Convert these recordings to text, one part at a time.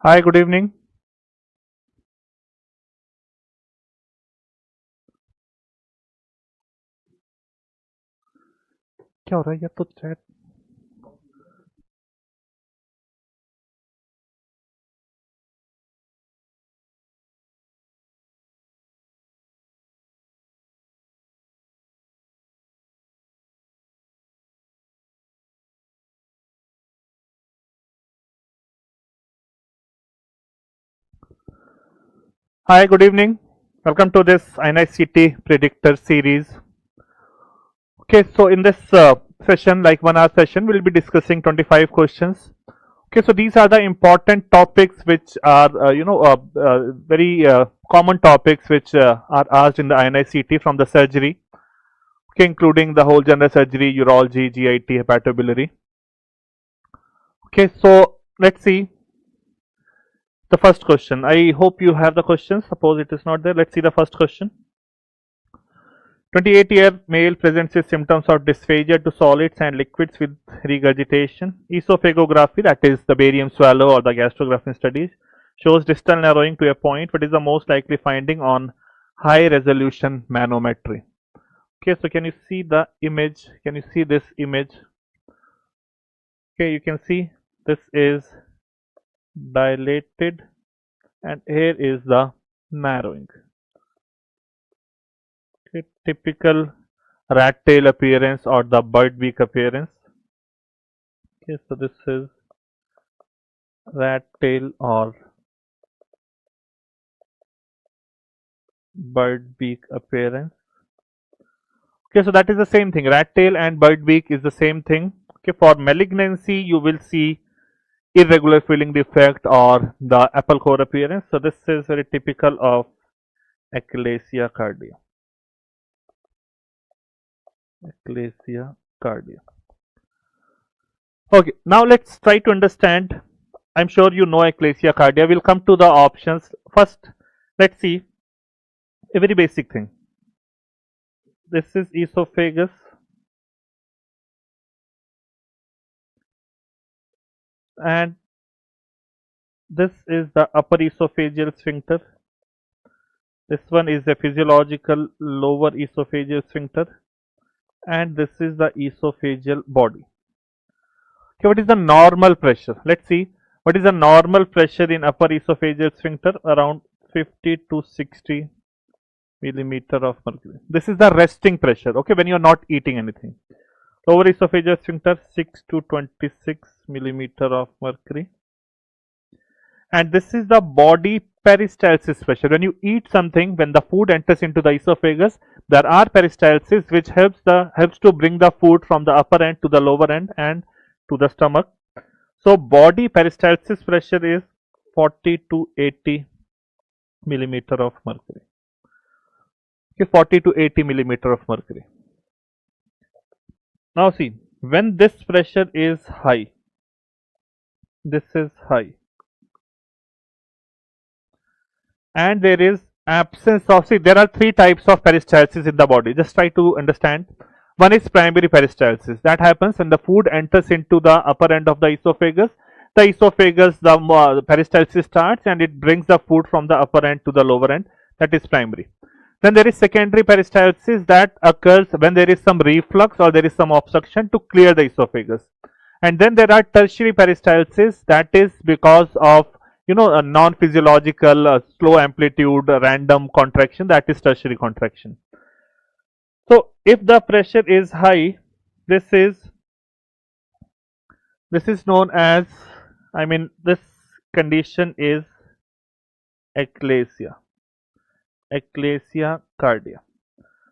Hi, good evening. क्या हो रहा है यार तो chat Hi, good evening. Welcome to this INICET Predictor series. Okay, so in this session, like 1 hour session, we'll be discussing 25 questions. Okay, so these are the important topics which are, very common topics which are asked in the INICET from the surgery. Okay, including the whole general surgery, urology, GIT, hepatobiliary. Okay, so let's see the first question. I hope you have the question. Suppose it is not there. Let's see the first question. 28-year male presents with symptoms of dysphagia to solids and liquids with regurgitation. Esophagography, that is the barium swallow or the gastrography studies, shows distal narrowing to a point. What is the most likely finding on high resolution manometry? Okay, so can you see the image? Can you see this image? Okay, you can see this is dilated and here is the narrowing. Okay, typical rat tail appearance or the bird beak appearance. Okay, so this is rat tail or bird beak appearance. Okay, so that is the same thing. Rat tail and bird beak is the same thing. Okay, for malignancy, you will see irregular filling defect or the apple core appearance. So this is very typical of achalasia cardia. Achalasia cardia. Okay, now let's try to understand. I'm sure you know achalasia cardia. We'll come to the options. First, let's see a very basic thing. This is esophagus and this is the upper esophageal sphincter. This one is the physiological lower esophageal sphincter and this is the esophageal body. Okay, what is the normal pressure? Let's see what is the normal pressure in upper esophageal sphincter, around 50 to 60 millimeter of mercury. This is the resting pressure, okay, when you are not eating anything. Lower esophageal sphincter 6 to 26 millimeter of mercury. And this is the body peristalsis pressure. When you eat something, when the food enters into the esophagus, there are peristalsis which helps to bring the food from the upper end to the lower end and to the stomach. So body peristalsis pressure is 40 to 80 millimeter of mercury. Okay, 40 to 80 millimeter of mercury. Now see, when this pressure is high, this is high, and there is absence of, see, there are three types of peristalsis in the body. Just try to understand. One is primary peristalsis. That happens when the food enters into the upper end of the esophagus. The esophagus, the peristalsis starts and it brings the food from the upper end to the lower end. That is primary. Then there is secondary peristalsis that occurs when there is some reflux or there is some obstruction to clear the esophagus. And then there are tertiary peristalsis, that is because of a non-physiological slow amplitude random contraction, that is tertiary contraction. So if the pressure is high, this is known as, this condition is achalasia cardia.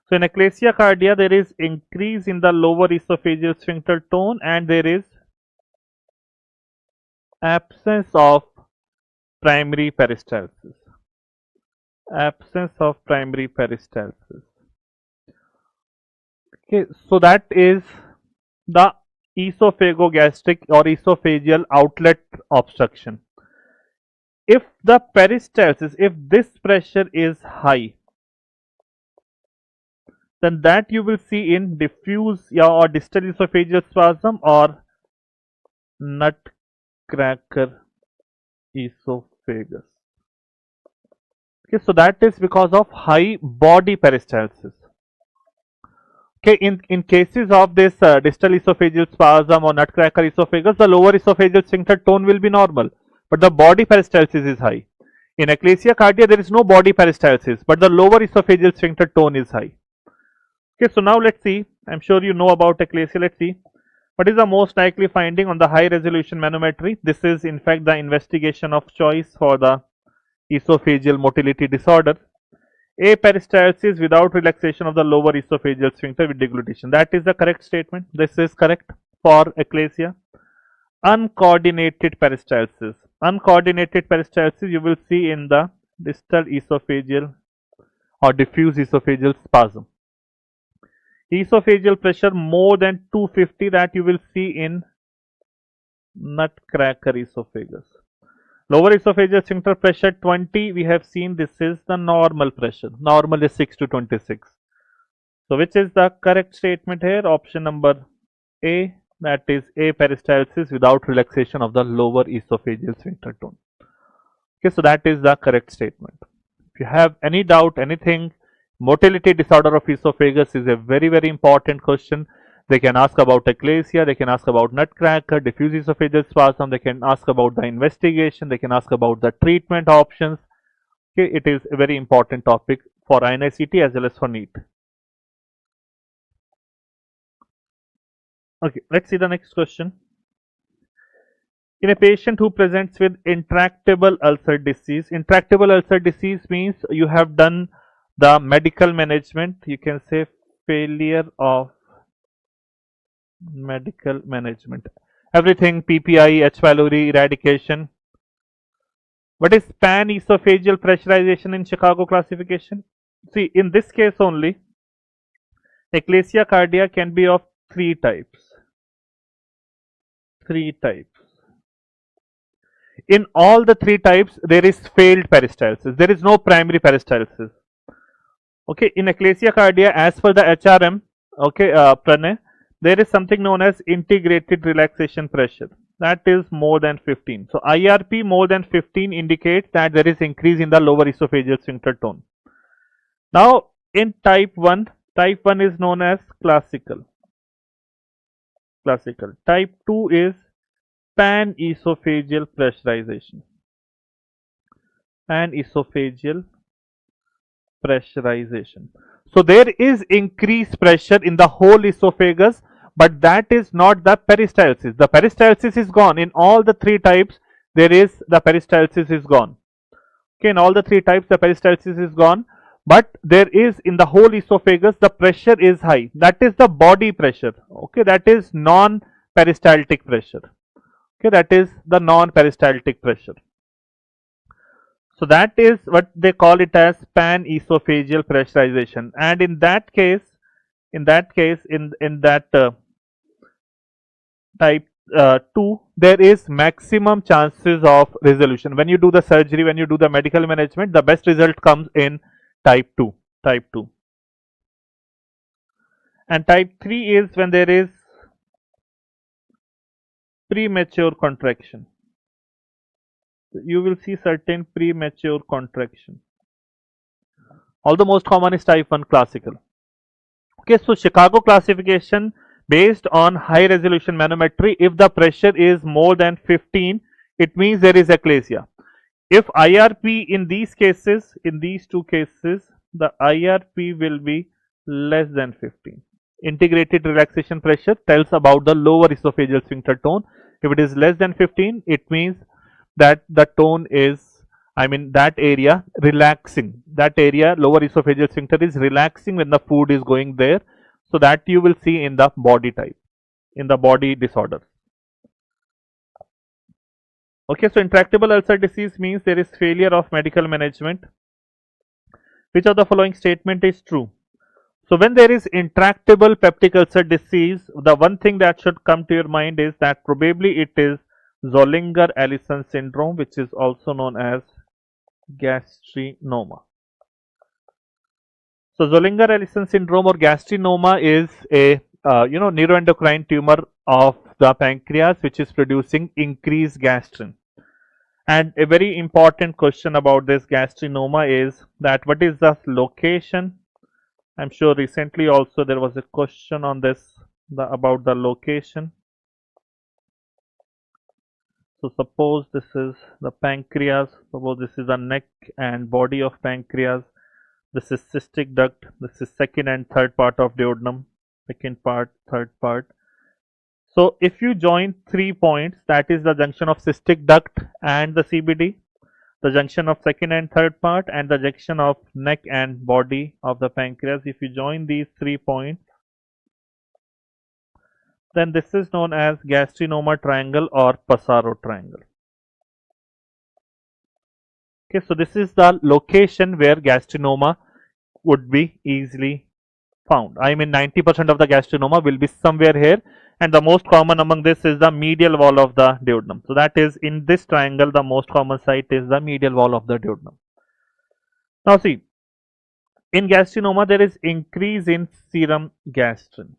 So in achalasia cardia, there is increase in the lower esophageal sphincter tone and there is absence of primary peristalsis. Absence of primary peristalsis. Okay, so that is the esophagogastric or esophageal outlet obstruction. If the peristalsis, if this pressure is high, then that you will see in diffuse or distal esophageal spasm or nutcracker esophagus. Okay, so that is because of high body peristalsis. Okay, in cases of this distal esophageal spasm or nutcracker esophagus, the lower esophageal sphincter tone will be normal, but the body peristalsis is high. In eclasia cardia, there is no body peristalsis, but the lower esophageal sphincter tone is high. Okay, so now let's see. I'm sure you know about eclasia. Let's see. What is the most likely finding on the high resolution manometry? This is in fact the investigation of choice for the esophageal motility disorder. A, peristalsis without relaxation of the lower esophageal sphincter with deglutition. That is the correct statement. This is correct for eclasia. Uncoordinated peristalsis. Uncoordinated peristalsis you will see in the distal esophageal or diffuse esophageal spasm. Esophageal pressure more than 250, that you will see in nutcracker esophagus. Lower esophageal sphincter pressure 20, we have seen this is the normal pressure. Normal is 6 to 26. So which is the correct statement here? Option number A, that is A, peristalsis without relaxation of the lower esophageal sphincter tone. Okay, so that is the correct statement. If you have any doubt, anything, motility disorder of esophagus is a very important question. They can ask about eclasia, they can ask about nutcracker, diffuse esophageal spasm, they can ask about the investigation, they can ask about the treatment options. Okay, it is a very important topic for INICET as well as for NEET. Okay, let's see the next question. In a patient who presents with intractable ulcer disease, intractable ulcer disease means you have done the medical management, you can say failure of medical management. Everything PPI, H. pylori, eradication. What is pan-esophageal pressurization in Chicago classification? See, in this case only, eclasia cardia can be of three types. In all the three types, there is failed peristalsis. There is no primary peristalsis. Okay, in eclasia cardia, as per the HRM, okay, Pranay, there is something known as integrated relaxation pressure. That is more than 15. So IRP more than 15 indicates that there is increase in the lower esophageal sphincter tone. Now in type 1 is known as classical. Type 2 is pan-esophageal pressurization. Pan-esophageal pressurization. So there is increased pressure in the whole esophagus, but that is not the peristalsis. The peristalsis is gone. In all the three types, there is the peristalsis is gone. Okay, in all the three types, the peristalsis is gone, but there is in the whole esophagus, the pressure is high. That is the body pressure. Okay, that is non-peristaltic pressure. Okay, that is the non-peristaltic pressure. So that is what they call it as pan-esophageal pressurization. And in that case, type 2, there is maximum chances of resolution. When you do the surgery, when you do the medical management, the best result comes in type 2. And type 3 is when there is premature contraction. You will see certain premature contraction. All the most common is type 1 classical. Okay, so Chicago classification based on high resolution manometry, if the pressure is more than 15, it means there is eclasia. If IRP in these cases, in these two cases, the IRP will be less than 15. Integrated relaxation pressure tells about the lower esophageal sphincter tone. If it is less than 15, it means that the tone is, that area relaxing. That area, lower esophageal sphincter, is relaxing when the food is going there. So that you will see in the body type, in the body disorder. Okay, so intractable ulcer disease means there is failure of medical management. Which of the following statement is true? So when there is intractable peptic ulcer disease, the one thing that should come to your mind is that probably it is Zollinger-Ellison syndrome, which is also known as gastrinoma. So Zollinger-Ellison syndrome or gastrinoma is a neuroendocrine tumor of the pancreas which is producing increased gastrin. And a very important question about this gastrinoma is that what is the location? I'm sure recently also there was a question on this about the location. So suppose this is the pancreas, suppose this is the neck and body of pancreas, this is cystic duct, this is second and third part of duodenum, second part, third part. So if you join 3 points, that is the junction of cystic duct and the CBD, the junction of second and third part, and the junction of neck and body of the pancreas, if you join these 3 points, then this is known as gastrinoma triangle or Passaro triangle. Okay, so this is the location where gastrinoma would be easily found. I mean 90% of the gastrinoma will be somewhere here, and the most common among this is the medial wall of the duodenum. So that is, in this triangle, the most common site is the medial wall of the duodenum. Now see, in gastrinoma there is increase in serum gastrin.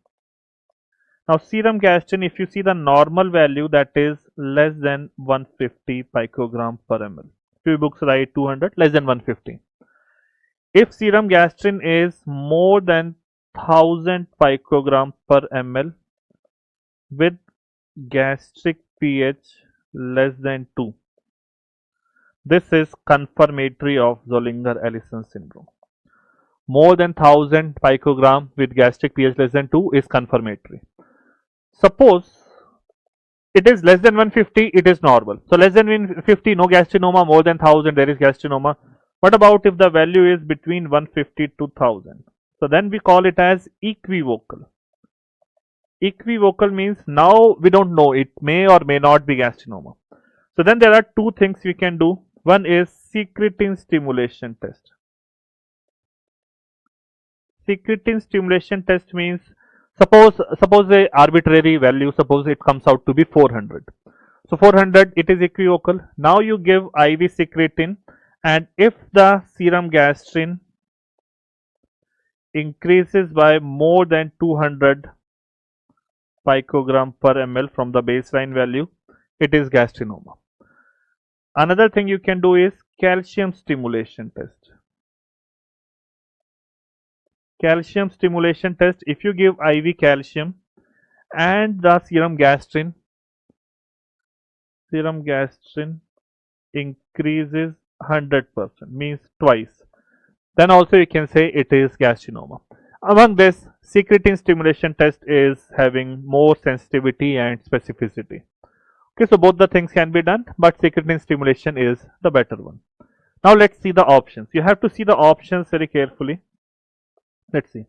Now serum gastrin, if you see the normal value, that is less than 150 picogram per ml. Few books write 200, less than 150. If serum gastrin is more than 1000 picogram per ml with gastric pH less than 2, this is confirmatory of Zollinger-Ellison syndrome. More than 1000 picogram with gastric pH less than 2 is confirmatory. Suppose it is less than 150, it is normal. So less than 150, no gastrinoma. More than 1000, there is gastrinoma. What about if the value is between 150 to 1000? So then we call it as equivocal. Equivocal means now we don't know, it may or may not be gastrinoma. So then there are two things we can do. One is secretin stimulation test. Secretin stimulation test means, suppose the arbitrary value, suppose it comes out to be 400. So 400, it is equivocal. Now you give IV secretin, and if the serum gastrin increases by more than 200 picogram per ml from the baseline value, it is gastrinoma. Another thing you can do is calcium stimulation test. Calcium stimulation test, if you give IV calcium and the serum gastrin increases 100%, means twice, then also you can say it is gastrinoma. Among this, secretin stimulation test is having more sensitivity and specificity. Okay, so both the things can be done, but secretin stimulation is the better one. Now let's see the options. You have to see the options very carefully. Let's see.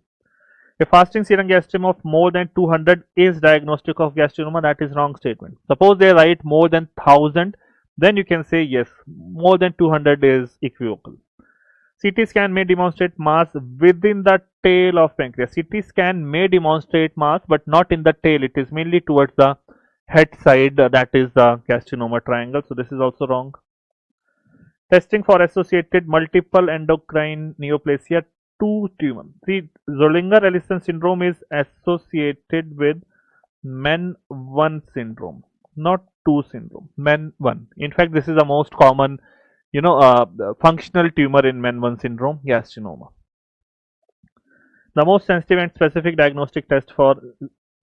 A fasting serum gastrin of more than 200 is diagnostic of gastrinoma. That is wrong statement. Suppose they write more than 1000, then you can say yes, more than 200 is equivocal. CT scan may demonstrate mass within the tail of pancreas. CT scan may demonstrate mass, but not in the tail. It is mainly towards the head side, that is the gastrinoma triangle. So this is also wrong. Testing for associated multiple endocrine neoplasia 2 tumor. See, Zollinger-Ellison syndrome is associated with MEN1 syndrome, not 2 syndrome, MEN1. In fact, this is the most common, functional tumor in MEN1 syndrome, gastrinoma. The most sensitive and specific diagnostic test for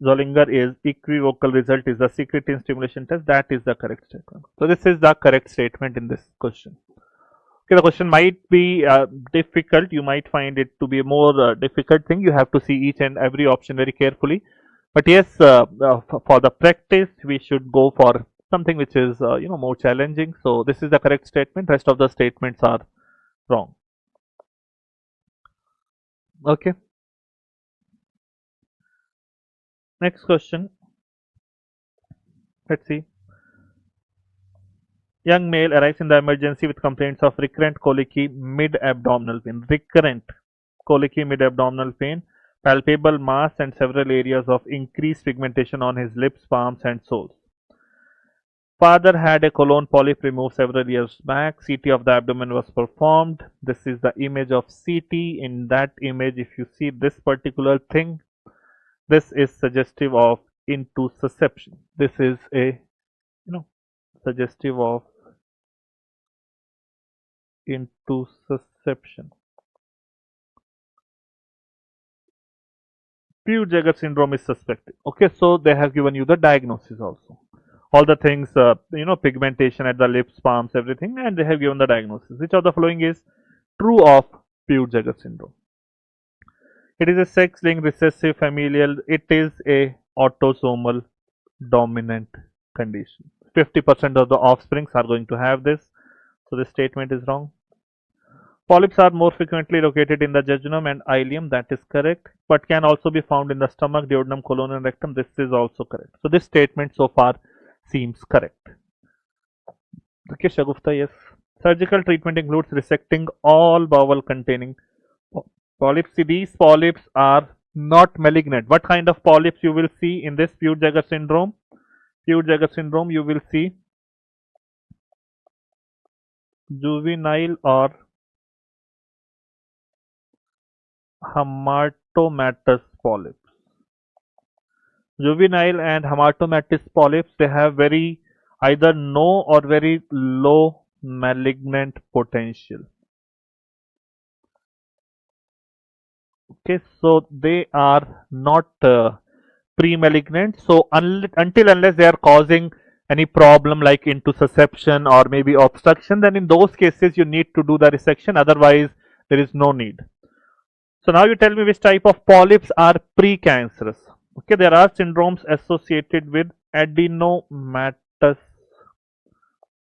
Zollinger is equivocal result is the secretin stimulation test. That is the correct statement. So this is the correct statement in this question. Okay, the question might be difficult. You might find it to be a more difficult thing. You have to see each and every option very carefully. But yes, for the practice, we should go for something which is more challenging. So this is the correct statement. Rest of the statements are wrong. Okay. Next question. Let's see. Young male arrives in the emergency with complaints of recurrent colicky mid-abdominal pain. Recurrent colicky mid-abdominal pain, palpable mass and several areas of increased pigmentation on his lips, palms and soles. Father had a colon polyp removed several years back. CT of the abdomen was performed. This is the image of CT. In that image, if you see this particular thing, this is suggestive of intussusception. This is a suggestive of intussusception. Peutz-Jeghers syndrome is suspected. Okay, so they have given you the diagnosis also. All the things, pigmentation at the lips, palms, everything, and they have given the diagnosis. Which of the following is true of Peutz-Jeghers syndrome? It is a sex-linked recessive familial. It is a autosomal dominant condition. 50% of the offsprings are going to have this. So this statement is wrong. Polyps are more frequently located in the jejunum and ileum. That is correct, but can also be found in the stomach, duodenum, colon, and rectum. This is also correct. So this statement so far seems correct. Okay, Shagufta, yes. Surgical treatment includes resecting all bowel containing polyps. See, these polyps are not malignant. What kind of polyps you will see in this Peutz-Jeghers syndrome? Peutz-Jeghers syndrome, you will see juvenile or hamartomatous polyps. Juvenile and hamartomatous polyps, they have very either no or very low malignant potential. Okay, so they are not pre-malignant. So until unless they are causing any problem like intussusception or maybe obstruction, then in those cases you need to do the resection. Otherwise, there is no need. So now you tell me which type of polyps are precancerous. Okay, there are syndromes associated with adenomatous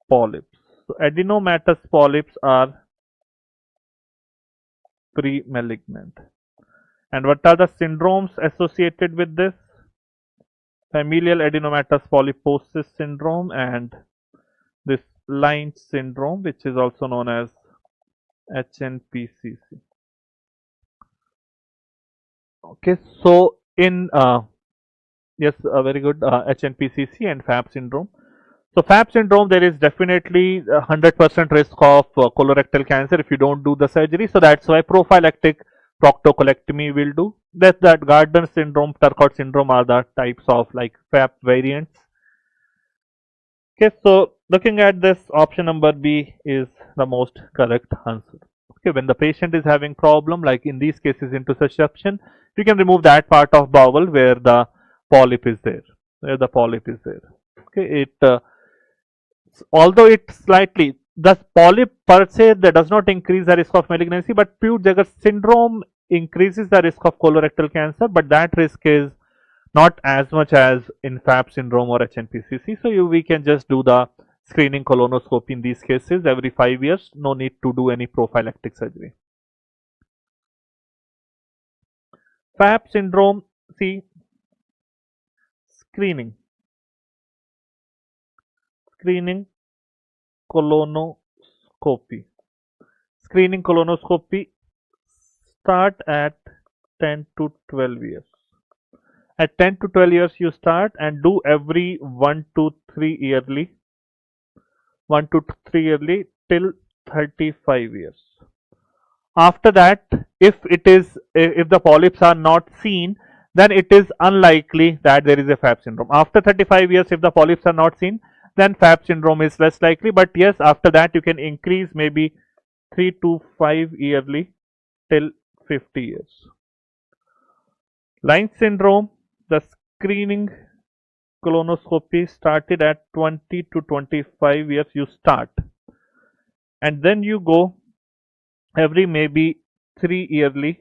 polyps. So adenomatous polyps are pre-malignant. And what are the syndromes associated with this? Familial adenomatous polyposis syndrome and this Lynch syndrome, which is also known as HNPCC. Okay, so in very good, HNPCC and FAP syndrome. So FAP syndrome, there is definitely 100% risk of colorectal cancer if you don't do the surgery. So that's why prophylactic proctocolectomy will do. That Gardner syndrome, Turcot syndrome are the types of like FAP variants. Okay, so looking at this, option number B is the most correct answer. Okay, when the patient is having problem like in these cases intussusception, you can remove that part of bowel where the polyp is there. Okay, although it slightly, the polyp per se that does not increase the risk of malignancy, but Peutz-Jeghers syndrome increases the risk of colorectal cancer, but that risk is not as much as in FAP syndrome or HNPCC. So we can just do the screening colonoscopy in these cases every 5 years. No need to do any prophylactic surgery. FAP syndrome, see, screening colonoscopy. Screening colonoscopy start at 10 to 12 years. At 10 to 12 years you start and do every 1 to 3 yearly till 35 years. After that, if the polyps are not seen, then it is unlikely that there is a FAP syndrome. After 35 years, if the polyps are not seen, then FAP syndrome is less likely. But yes, after that you can increase maybe 3 to 5 yearly till 50 years. Lynch syndrome, the screening colonoscopy started at 20 to 25 years you start, and then you go every maybe 3 yearly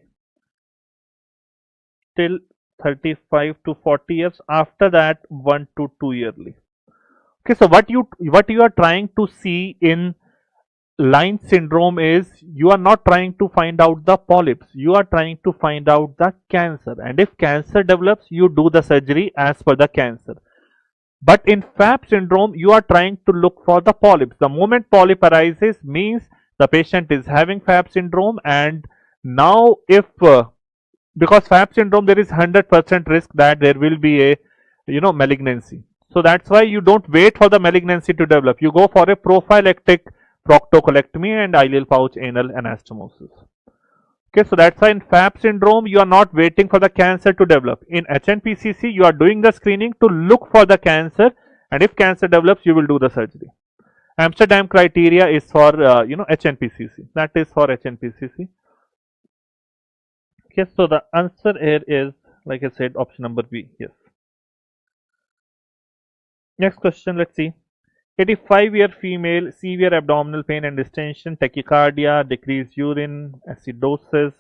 till 35 to 40 years. After that 1 to 2 yearly. Okay, so what you are trying to see in Lynch syndrome is you are not trying to find out the polyps, you are trying to find out the cancer, and if cancer develops you do the surgery as per the cancer. But in FAP syndrome you are trying to look for the polyps. The moment polyp arises means the patient is having FAP syndrome, and now if because FAP syndrome there is 100% risk that there will be a malignancy. So that's why you don't wait for the malignancy to develop. You go for a prophylactic proctocolectomy and ileal pouch anal anastomosis. Okay, so that's why in FAP syndrome you are not waiting for the cancer to develop. In HNPCC you are doing the screening to look for the cancer, and if cancer develops you will do the surgery. Amsterdam criteria is for HNPCC. That is for HNPCC. Okay, so the answer here is, like I said, option number B. Yes. Next question, let's see. 85-year female, severe abdominal pain and distension, tachycardia, decreased urine, acidosis.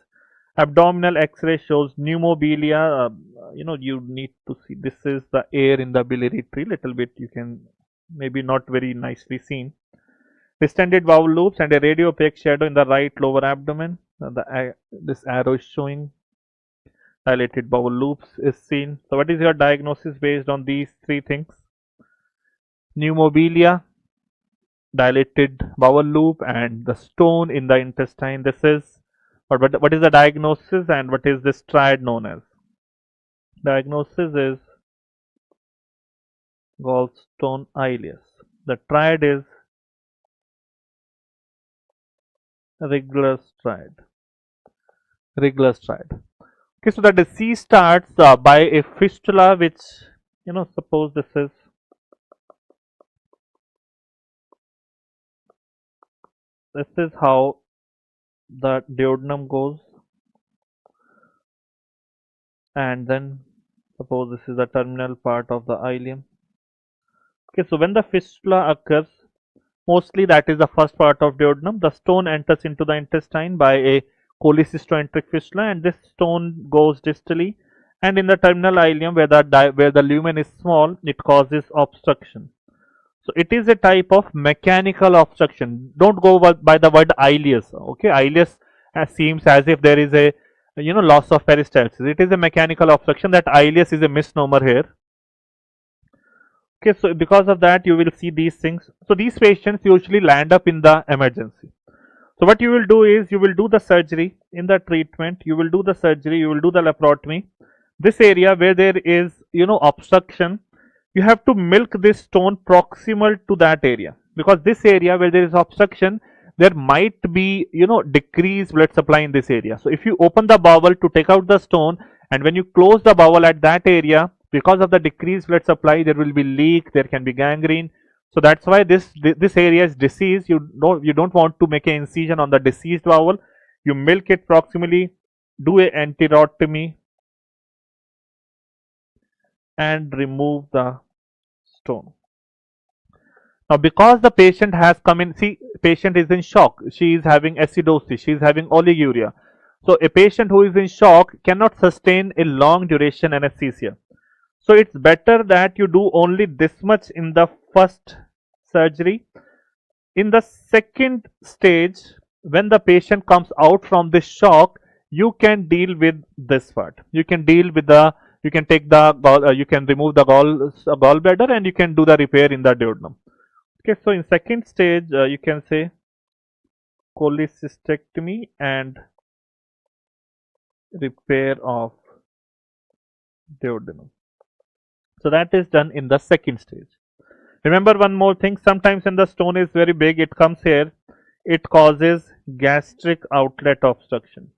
Abdominal X-ray shows pneumobilia. You need to see, this is the air in the biliary tree. Little bit you can maybe not very nicely seen. Distended bowel loops and a radiopaque shadow in the right lower abdomen. This arrow is showing dilated bowel loops is seen. So what is your diagnosis based on these three things? Pneumobilia, dilated bowel loop, and the stone in the intestine. This is what is the diagnosis, and what is this triad known as? Diagnosis is gallstone ileus. The triad is Rigler's triad. Okay, so the disease starts by a fistula, which suppose this is how the duodenum goes, and then suppose this is the terminal part of the ileum. Okay, so when the fistula occurs, mostly that is the first part of duodenum. The stone enters into the intestine by a cholecystoenteric fistula, and this stone goes distally, and in the terminal ileum where the lumen is small, it causes obstruction. So it is a type of mechanical obstruction. Don't go by the word ileus. Okay, ileus seems as if there is a loss of peristalsis. It is a mechanical obstruction. That ileus is a misnomer here. Okay, so because of that you will see these things. So these patients usually land up in the emergency. So what you will do is, you will do the surgery. In the treatment, you will do the surgery, you will do the laparotomy. This area where there is obstruction, you have to milk this stone proximal to that area, because this area where there is obstruction, there might be decreased blood supply in this area. So if you open the bowel to take out the stone, and when you close the bowel at that area, because of the decreased blood supply, there will be leak, there can be gangrene. So that's why this area is diseased. You don't want to make an incision on the diseased bowel. You milk it proximally, do a enterotomy, and remove the stone. Now, because the patient has come in, see, patient is in shock. She is having acidosis. She is having oliguria. So a patient who is in shock cannot sustain a long duration anesthesia. So it's better that you do only this much in the first surgery. In the second stage, when the patient comes out from this shock, you can deal with this part. You can deal with you can take the you can remove the gallbladder, and you can do the repair in the duodenum. Okay, so in second stage, you can say cholecystectomy and repair of duodenum. So that is done in the second stage. Remember one more thing, sometimes when the stone is very big, it comes here, it causes gastric outlet obstruction.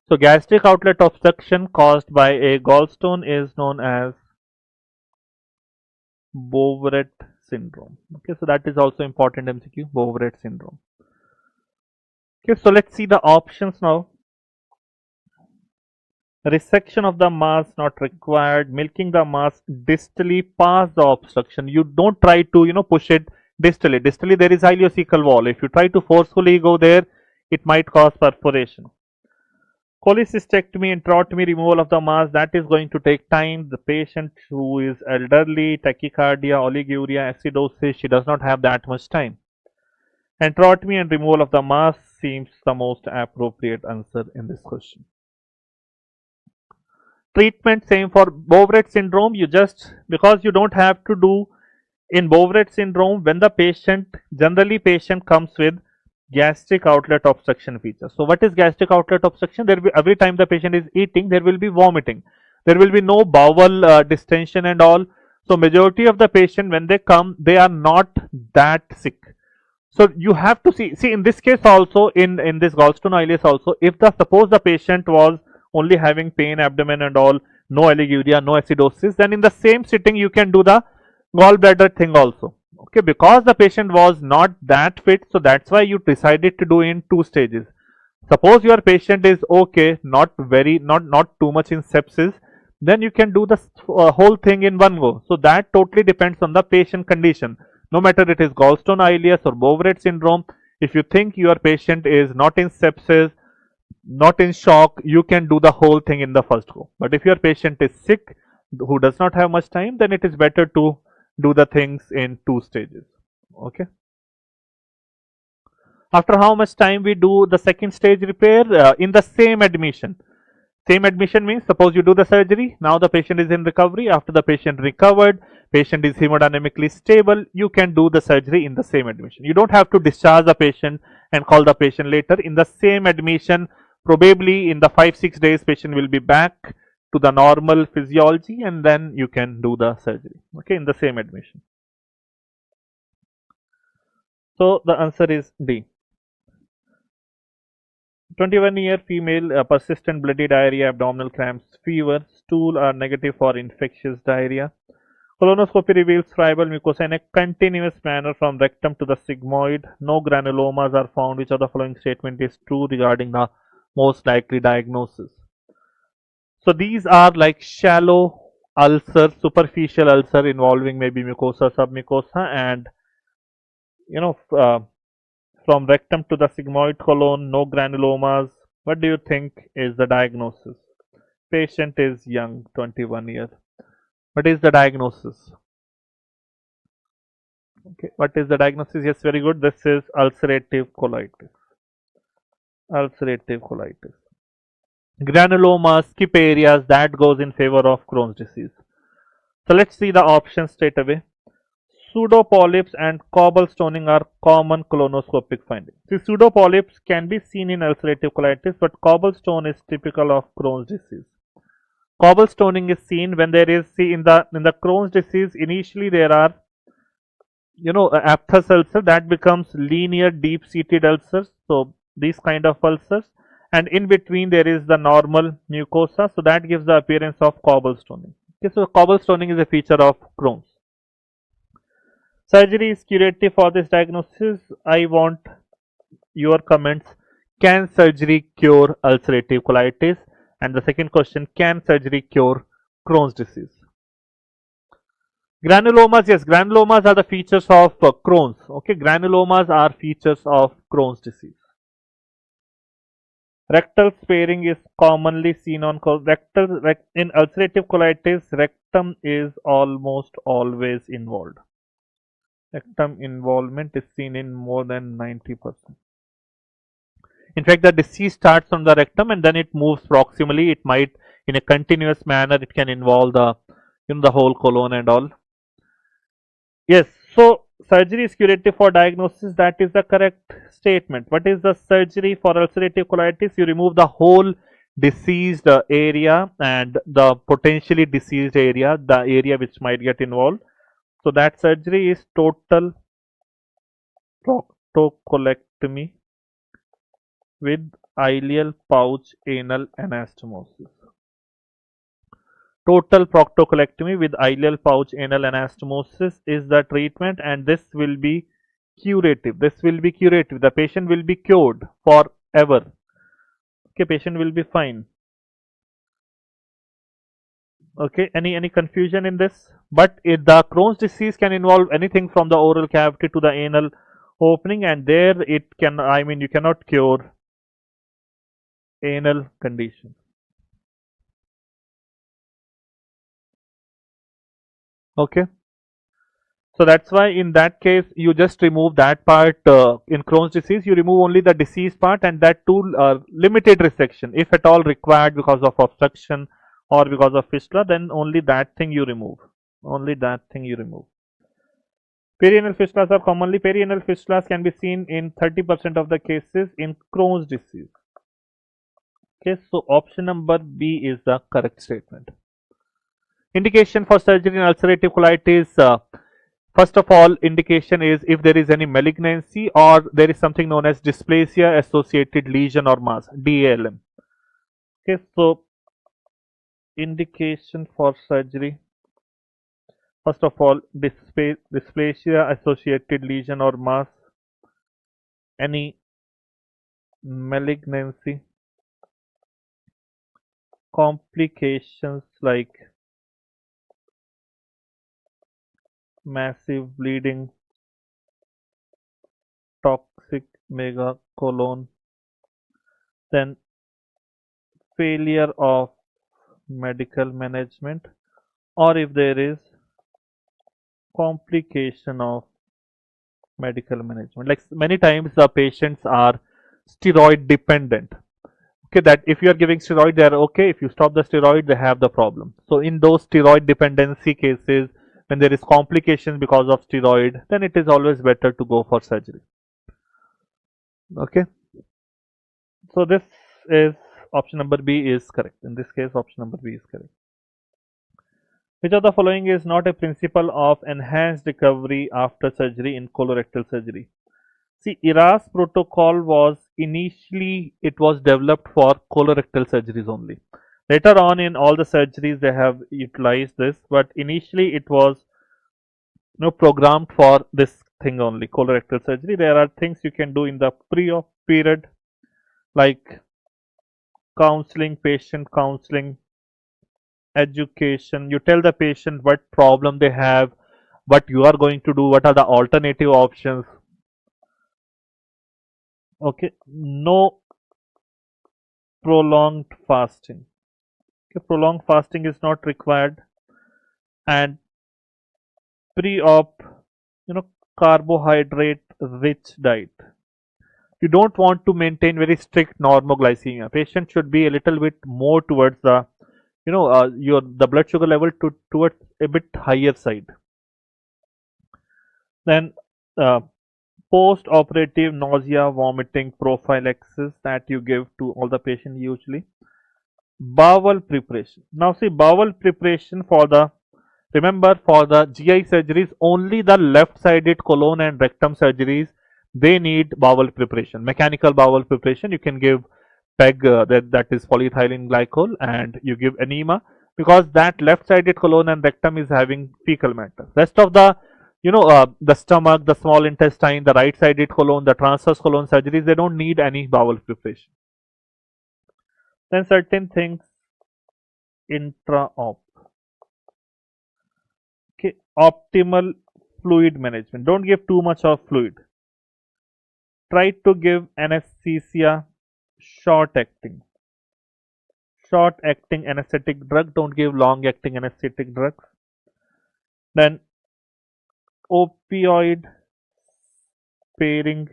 So gastric outlet obstruction caused by a gallstone is known as Bouveret syndrome. Okay, so that is also important MCQ, Bouveret syndrome. Okay, so let's see the options now. Resection of the mass not required. Milking the mass distally past the obstruction. You don't try to push it distally. Distally there is ileocecal wall. If you try to forcefully go there, it might cause perforation. Cholecystectomy, enterotomy, removal of the mass, that is going to take time. The patient who is elderly, tachycardia, oliguria, acidosis, she does not have that much time. Enterotomy and removal of the mass seems the most appropriate answer in this question. Treatment same for Bouveret syndrome. Because you don't have to do in Bouveret syndrome, when the generally patient comes with gastric outlet obstruction feature. So what is gastric outlet obstruction? Every time the patient is eating, there will be vomiting. There will be no bowel distension and all. So majority of the patient, when they come, they are not that sick. So you have to see in this case also, in this gallstone ileus also, if suppose the patient was only having pain, abdomen and all, no oliguria, no acidosis, then in the same sitting you can do the gallbladder thing also. Okay, because the patient was not that fit, so that's why you decided to do in two stages. Suppose your patient is okay, not too much in sepsis, then you can do the whole thing in one go. So that totally depends on the patient condition. No matter it is gallstone ileus or Bourette syndrome, if you think your patient is not in sepsis, not in shock, you can do the whole thing in the first go. But if your patient is sick, who does not have much time, then it is better to do the things in two stages. Okay. After how much time we do the second stage repair? In the same admission. Same admission means suppose you do the surgery, now the patient is in recovery. After the patient recovered, patient is hemodynamically stable, you can do the surgery in the same admission. You don't have to discharge the patient and call the patient later. In the same admission, probably in the 5-6 days, patient will be back to the normal physiology, and then you can do the surgery. Okay, in the same admission. So the answer is D. 21-year female, persistent bloody diarrhea, abdominal cramps, fever, stool are negative for infectious diarrhea. Colonoscopy reveals friable mucosa in a continuous manner from rectum to the sigmoid. No granulomas are found. Which of the following statement is true regarding the most likely diagnosis? So these are like shallow ulcer, superficial ulcer involving maybe mucosa, submucosa, and from rectum to the sigmoid colon, no granulomas. What do you think is the diagnosis? Patient is young, 21 years. What is the diagnosis? Okay, what is the diagnosis? Yes, very good. This is ulcerative colitis. Ulcerative colitis. Granulomas, skip areas, that goes in favor of Crohn's disease. So let's see the options straight away. Pseudopolyps and cobblestoning are common colonoscopic findings. The pseudopolyps can be seen in ulcerative colitis, but cobblestone is typical of Crohn's disease. Cobblestoning is seen when there is, see, in the Crohn's disease, initially there are aphthous ulcer that becomes linear deep-seated ulcers. So these kind of ulcers, and in between there is the normal mucosa, so that gives the appearance of cobblestoning. Okay, so cobblestoning is a feature of Crohn's. Surgery is curative for this diagnosis. I want your comments. Can surgery cure ulcerative colitis? And the second question, can surgery cure Crohn's disease? Granulomas, yes, granulomas are the features of Crohn's. Okay, granulomas are features of Crohn's disease. Rectal sparing is commonly seen on in ulcerative colitis. Rectum is almost always involved. Rectum involvement is seen in more than 90%. In fact, the disease starts from the rectum and then it moves proximally. It might, in a continuous manner, it can involve the the whole colon and all. Yes, so surgery is curative for diagnosis. That is the correct statement. What is the surgery for ulcerative colitis? You remove the whole diseased area and the potentially diseased area, the area which might get involved. So that surgery is total proctocolectomy with ileal pouch anal anastomosis. Total proctocolectomy with ileal pouch anal anastomosis is the treatment, and this will be curative. This will be curative. The patient will be cured forever. Okay, patient will be fine. Okay, any confusion in this? But the Crohn's disease can involve anything from the oral cavity to the anal opening, and there it can, you cannot cure anal condition. Okay, so that's why in that case you just remove that part. In Crohn's disease you remove only the disease part, and that too limited resection if at all required because of obstruction or because of fistula, then only that thing you remove. Only that thing you remove. Perianal fistulas are commonly, perianal fistulas can be seen in 30% of the cases in Crohn's disease. Okay, so option number B is the correct statement. Indication for surgery in ulcerative colitis. First of all, indication is if there is any malignancy or there is something known as dysplasia associated lesion or mass, DALM. Okay, so indication for surgery First of all, dysplasia associated lesion or mass, any malignancy, complications like massive bleeding, toxic megacolon, then failure of medical management, or if there is complication of medical management. Like many times the patients are steroid dependent. Okay, that if you are giving steroid, they are okay. If you stop the steroid, they have the problem. So in those steroid dependency cases, when there is complications because of steroid, then it is always better to go for surgery. Okay, so this is option number B is correct. In this case, option number B is correct. Which of the following is not a principle of enhanced recovery after surgery in colorectal surgery? See, ERAS protocol was initially it was developed for colorectal surgeries only. Later on in all the surgeries they have utilized this, but initially it was programmed for this thing only, colorectal surgery. There are things you can do in the pre-op period like counseling, patient counseling, education. You tell the patient what problem they have, what you are going to do, what are the alternative options. Okay, no prolonged fasting. Okay, prolonged fasting is not required, and pre-op, carbohydrate rich diet. You don't want to maintain very strict normoglycemia. Patient should be a little bit more towards the your the blood sugar level towards a bit higher side. Then post-operative nausea, vomiting prophylaxis that you give to all the patient usually. Bowel preparation. Now see, bowel preparation for the, remember, for the GI surgeries, only the left-sided colon and rectum surgeries, they need bowel preparation, mechanical bowel preparation. You can give PEG, that is polyethylene glycol, and you give enema because that left-sided colon and rectum is having fecal matter. Rest of the, the stomach, the small intestine, the right-sided colon, the transverse colon surgeries, they don't need any bowel preparation. Then certain things intra-op. Okay, optimal fluid management. Don't give too much of fluid. Try to give anesthesia short acting anesthetic drug. Don't give long acting anesthetic drugs. Then opioid sparing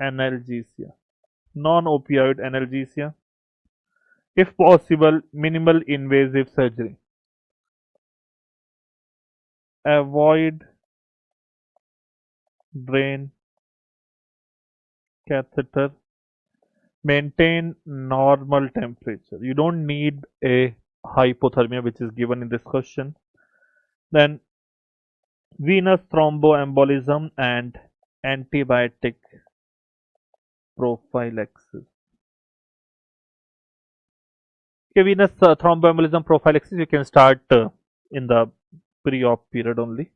analgesia, non-opioid analgesia. If possible, minimal invasive surgery. Avoid drain catheter. Maintain normal temperature. You don't need a hypothermia, which is given in this question. Then venous thromboembolism and antibiotic prophylaxis. Okay, venous thromboembolism prophylaxis you can start in the pre-op period only,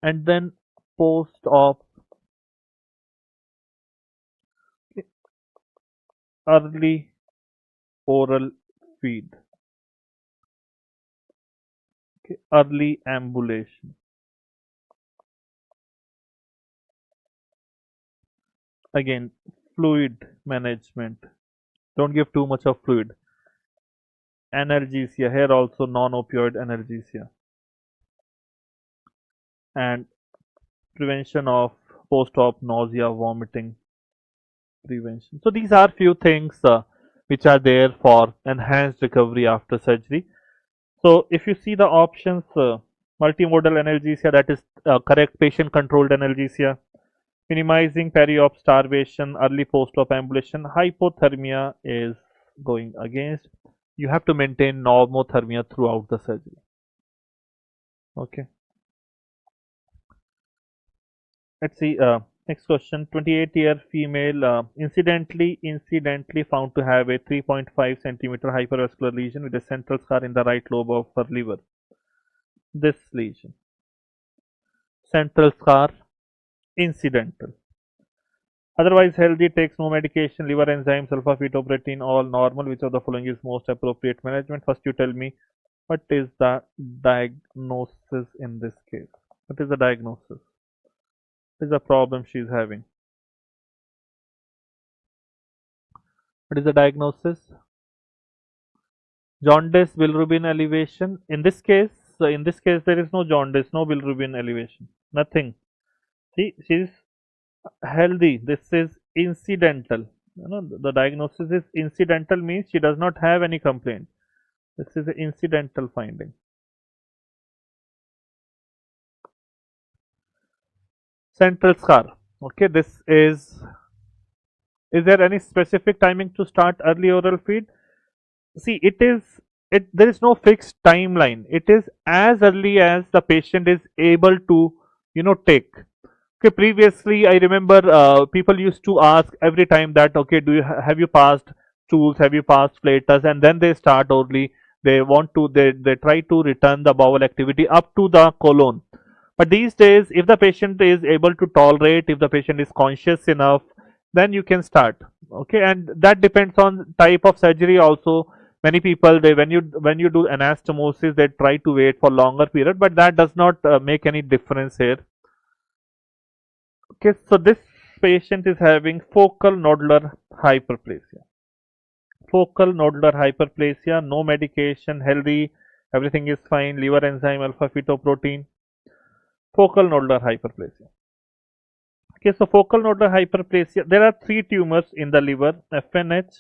and then post-op early oral feed. Okay, early ambulation. Again, fluid management. Don't give too much of fluid. Analgesia, here also non-opioid analgesia. And prevention of post-op nausea, vomiting prevention. So these are few things which are there for enhanced recovery after surgery. So if you see the options, multimodal analgesia, that is correct patient controlled analgesia, minimizing peri-op starvation, early post-op ambulation, hypothermia is going against. You have to maintain normothermia throughout the surgery. Okay. Let's see. Next question. 28-year female incidentally found to have a 3.5 centimeter hypervascular lesion with a central scar in the right lobe of her liver. this lesion. Central scar, incidental. Otherwise healthy, takes no medication, liver enzymes, alpha fetoprotein, all normal. Which of the following is most appropriate management? First, you tell me what is the diagnosis in this case? What is the diagnosis? What is the problem she is having? What is the diagnosis? Jaundice, bilirubin elevation. In this case, there is no jaundice, no bilirubin elevation, nothing. See, she is healthy. This is incidental. The diagnosis is incidental, means she does not have any complaint. This is an incidental finding. Central scar. Okay, this is. Is there any specific timing to start early oral feed? See, there is no fixed timeline. It is as early as the patient is able to, take. Okay, previously I remember people used to ask every time that, okay, have you passed stools, have you passed flatus, and then they start early. They try to return the bowel activity up to the colon. But these days, if the patient is able to tolerate, if the patient is conscious enough, then you can start. Okay, and that depends on type of surgery also. Many people, when you do anastomosis, they try to wait for longer period, but that does not make any difference here. Okay, so this patient is having focal nodular hyperplasia. Focal nodular hyperplasia, no medication, healthy, everything is fine, liver enzyme, alpha fetoprotein. Focal nodular hyperplasia. Okay, so focal nodular hyperplasia, there are three tumors in the liver: FNH,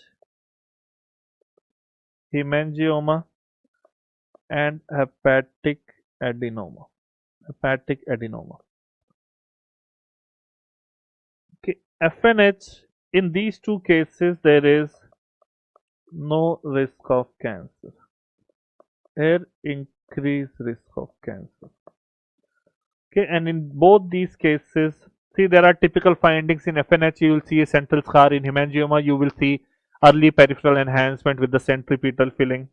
hemangioma, and hepatic adenoma. Hepatic adenoma. Okay, FNH, in these two cases there is no risk of cancer. Here, increased risk of cancer. Okay, and in both these cases, see, there are typical findings. In FNH, you will see a central scar. In hemangioma, you will see early peripheral enhancement with the centripetal filling.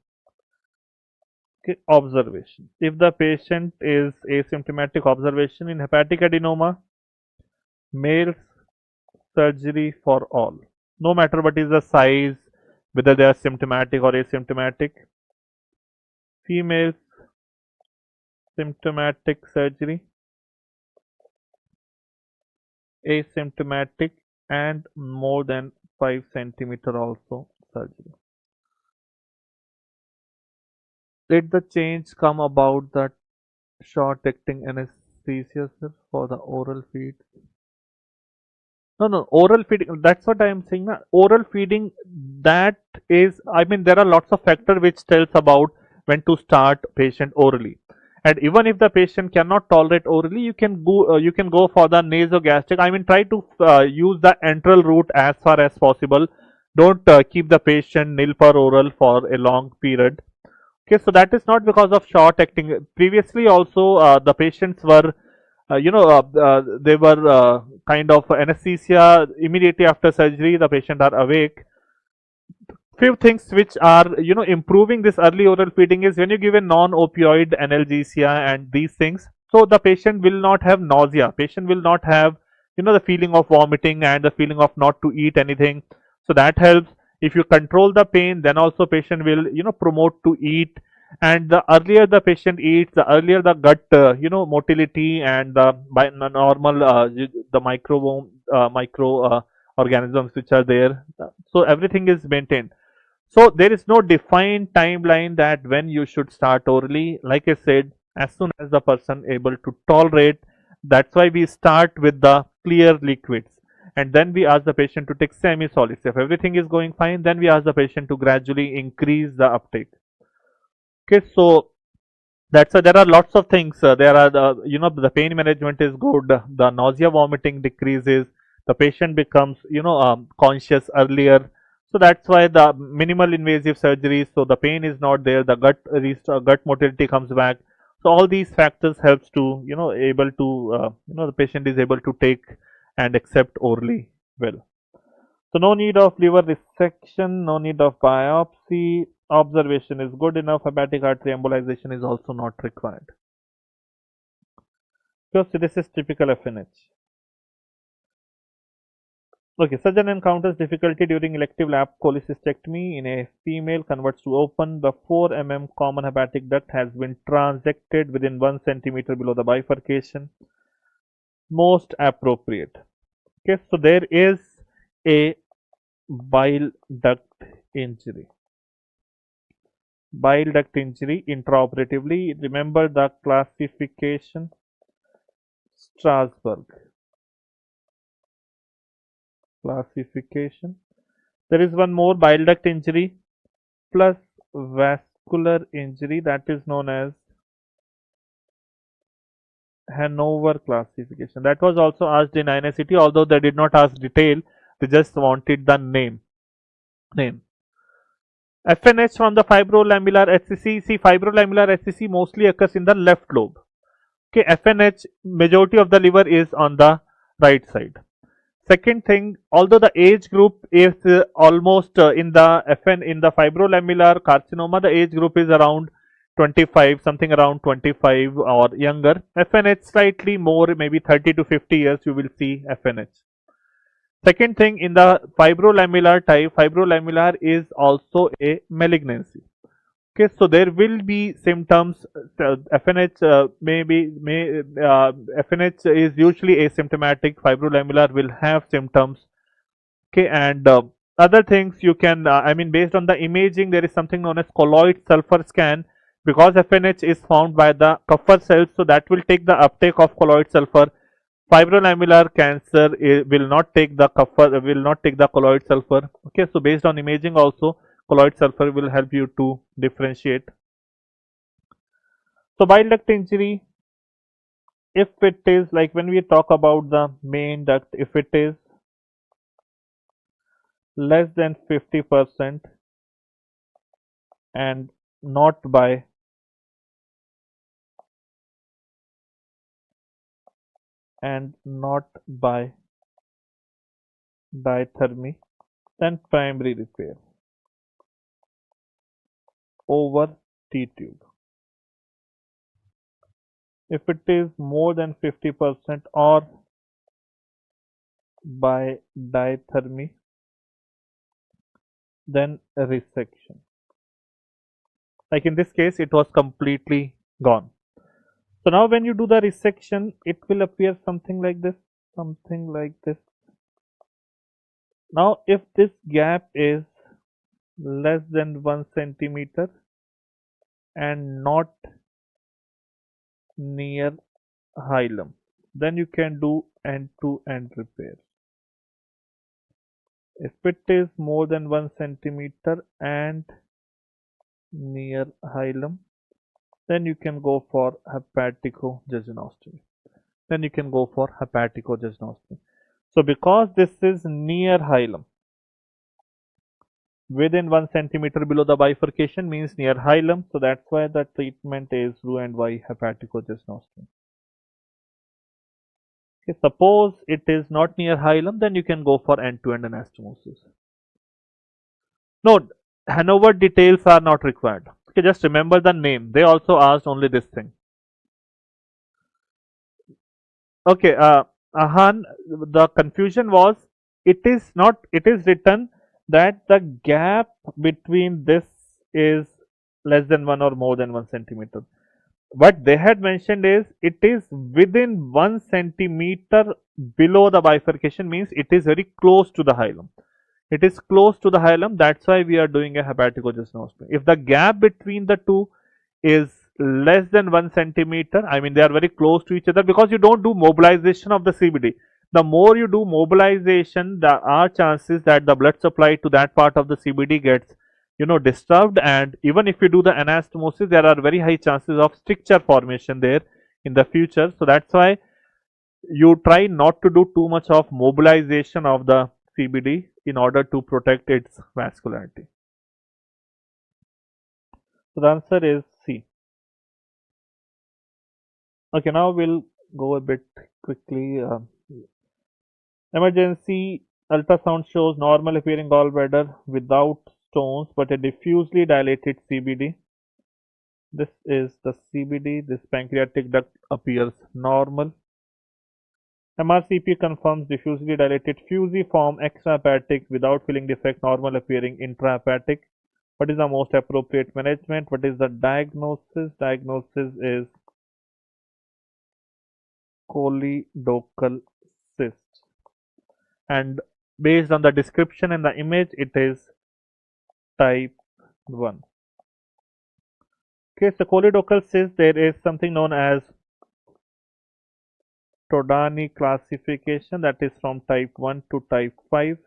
Okay, observation. If the patient is asymptomatic, observation in hepatic adenoma, males, surgery for all. No matter what is the size, whether they are symptomatic or asymptomatic. Females, symptomatic surgery. Asymptomatic and more than 5 centimeter also surgery. Did the change come about that short acting anesthesia, sir, for the oral feed? No, oral feeding, that's what I am saying. Na? Oral feeding, that is, I mean, there are lots of factors which tells about when to start patient orally. And even if the patient cannot tolerate orally, you can go for the nasogastric. I mean, try to use the enteral route as far as possible. Don't keep the patient nil per oral for a long period. Okay, so that is not because of short acting. Previously also the patients were they were kind of anesthesia immediately after surgery. The patient are awake. Few things which are improving this early oral feeding is when you give a non-opioid analgesia and these things, so the patient will not have nausea, patient will not have the feeling of vomiting and the feeling of not to eat anything. So that helps. If you control the pain, then also patient will promote to eat. And the earlier the patient eats, the earlier the gut motility and by normal the micro organisms which are there, so everything is maintained. So there is no defined timeline that when you should start orally. Like I said, as soon as the person able to tolerate, that's why we start with the clear liquids. And then we ask the patient to take semi-solids. If everything is going fine, then we ask the patient to gradually increase the uptake. Okay, so that's why there are lots of things. There are the pain management is good. The nausea vomiting decreases. The patient becomes conscious earlier. So that's why the minimal invasive surgery. So the pain is not there. The gut motility comes back. So all these factors helps to able to the patient is able to take and accept orally well. So no need of liver resection, no need of biopsy. Observation is good enough. Hepatic artery embolization is also not required. So this is typical FNH. Okay, surgeon encounters difficulty during elective lap cholecystectomy in a female, converts to open. The 4 mm common hepatic duct has been transected within 1 centimeter below the bifurcation. Most appropriate. Okay, so there is a bile duct injury. Bile duct injury intraoperatively. Remember the classification Strasbourg classification. There is one more bile duct injury plus vascular injury, that is known as Hanover classification. That was also asked in INICET, although they did not ask detail, they just wanted the name. FNH from the fibrolamellar HCC. See, fibrolamellar HCC mostly occurs in the left lobe. Okay, FNH, majority of the liver is on the right side. Second thing, although the age group is almost in the fibrolamellar carcinoma, the age group is around 25, something around 25 or younger. FNH slightly more, maybe 30 to 50 years you will see FNH. Second thing, in the fibrolamellar type, fibrolamellar is also a malignancy. Okay, so there will be symptoms. FNH FNH is usually asymptomatic. Fibrolamellar will have symptoms. Okay, and other things you can, I mean, based on the imaging, there is something known as colloid sulfur scan. Because FNH is found by the Kupffer cells, so that will take the uptake of colloid sulfur. Fibrolamellar cancer will not take the colloid sulfur. Okay, so based on imaging also, colloid sulfur will help you to differentiate. So bile duct injury, if it is like when we talk about the main duct, if it is less than 50% and not by diathermy, then primary repair over T-tube. If it is more than 50% or by diathermy, then resection. Like in this case, it was completely gone. So now when you do the resection, it will appear something like this, Now if this gap is less than 1 centimeter and not near hilum, then you can do end-to-end repair. If it is more than 1 centimeter and near hilum, then you can go for hepaticojejunostomy. So because this is near hilum, within 1 centimeter below the bifurcation means near hilum, so that's why the treatment is Ru and Y hepaticojejunostomy. Okay, suppose it is not near hilum, then you can go for end-to-end anastomosis. Note, Hanover details are not required. Okay, just remember the name. They also asked only this thing. Okay, Ahan, the confusion was it is written that the gap between this is less than 1 or more than 1 centimeter. What they had mentioned is it is within 1 centimeter below the bifurcation, means it is very close to the hilum. It is close to the hilum, that's why we are doing a hepaticojejunostomy. If the gap between the two is less than 1 centimeter, I mean they are very close to each other, because you don't do mobilization of the CBD. The more you do mobilization, there are chances that the blood supply to that part of the CBD gets disturbed, and even if you do the anastomosis, there are very high chances of stricture formation there in the future. So that's why you try not to do too much of mobilization of the CBD in order to protect its vascularity. So the answer is C. Okay, now we'll go a bit quickly. Emergency ultrasound shows normal appearing gallbladder without stones but a diffusely dilated CBD. This is the CBD. This pancreatic duct appears normal. MRCP confirms diffusely dilated fusiform extrahepatic without filling defect, normal appearing intrahepatic. What is the most appropriate management? What is the diagnosis? Diagnosis is choledochal cyst. And based on the description and the image, it is type 1. Okay, so choledochal cyst, there is something known as Todani classification, that is from type 1 to type 5.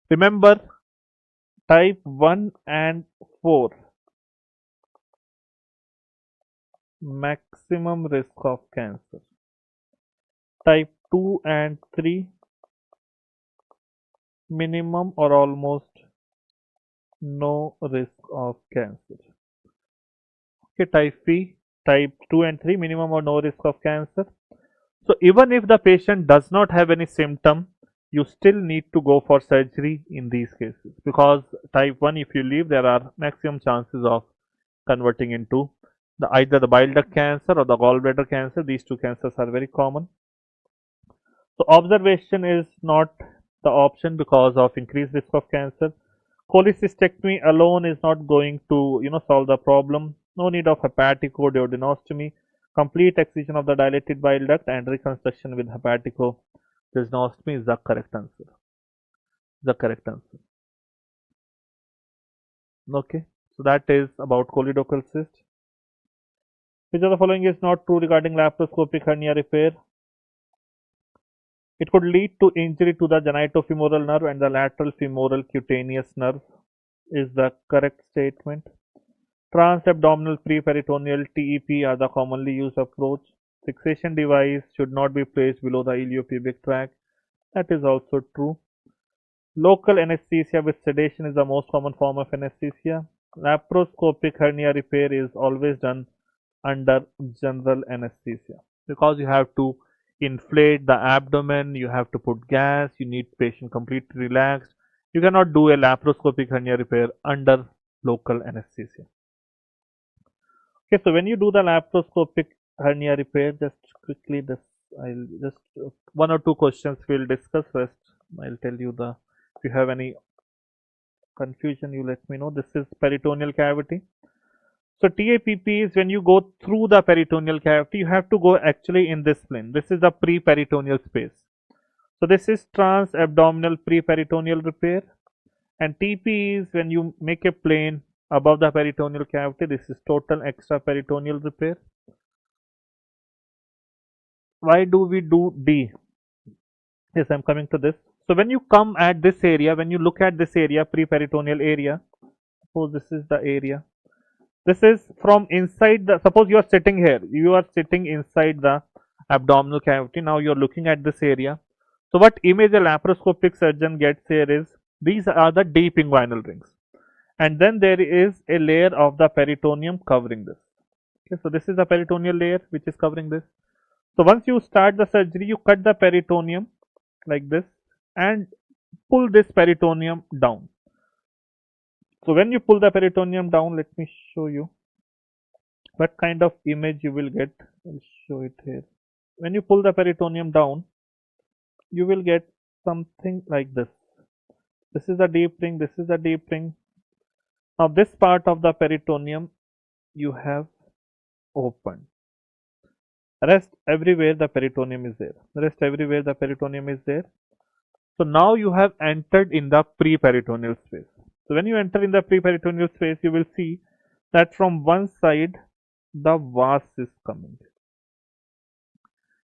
Remember, type 1 and 4, maximum risk of cancer. Type 2 and 3, minimum or almost no risk of cancer. Okay, type 2 and 3, minimum or no risk of cancer. So even if the patient does not have any symptom, you still need to go for surgery in these cases, because type 1, if you leave, there are maximum chances of converting into either the bile duct cancer or the gallbladder cancer. These two cancers are very common. So observation is not the option because of increased risk of cancer. Cholecystectomy alone is not going to solve the problem. No need of hepaticoduodenostomy. Complete excision of the dilated bile duct and reconstruction with hepaticoduodenostomy is the correct answer. Okay, so that is about choledochal cyst. Which of the following is not true regarding laparoscopic hernia repair? It could lead to injury to the genitofemoral nerve and the lateral femoral cutaneous nerve is the correct statement. Transabdominal preperitoneal TEP are the commonly used approach. Fixation device should not be placed below the iliopubic tract. That is also true. Local anesthesia with sedation is the most common form of anesthesia. Laparoscopic hernia repair is always done under general anesthesia because you have to inflate the abdomen, you have to put gas, you need patient completely relaxed. You cannot do a laparoscopic hernia repair under local anesthesia. Okay, so when you do the laparoscopic hernia repair, just quickly this, I'll just one or two questions we'll discuss. First, I'll tell you if you have any confusion, you let me know. This is peritoneal cavity. So TAPP is when you go through the peritoneal cavity, you have to go actually in this plane. This is the preperitoneal space. So this is transabdominal preperitoneal repair, and TP is when you make a plane above the peritoneal cavity. This is total extraperitoneal repair. Why do we do D? Yes, I'm coming to this. So when you come at this area, when you look at this area, preperitoneal area, suppose this is the area. This is from inside the, suppose you are sitting here, you are sitting inside the abdominal cavity. Now you are looking at this area. So what image a laparoscopic surgeon gets here is, these are the deep inguinal rings. And then there is a layer of the peritoneum covering this. Okay, so this is the peritoneal layer which is covering this. So once you start the surgery, you cut the peritoneum like this and pull this peritoneum down. So when you pull the peritoneum down, let me show you what kind of image you will get. I'll show it here. When you pull the peritoneum down, you will get something like this. This is the deep ring, this is the deep ring. Now this part of the peritoneum you have opened. Rest everywhere the peritoneum is there. Rest everywhere the peritoneum is there. So now you have entered in the preperitoneal space. So when you enter in the preperitoneal space, you will see that from one side the vas is coming,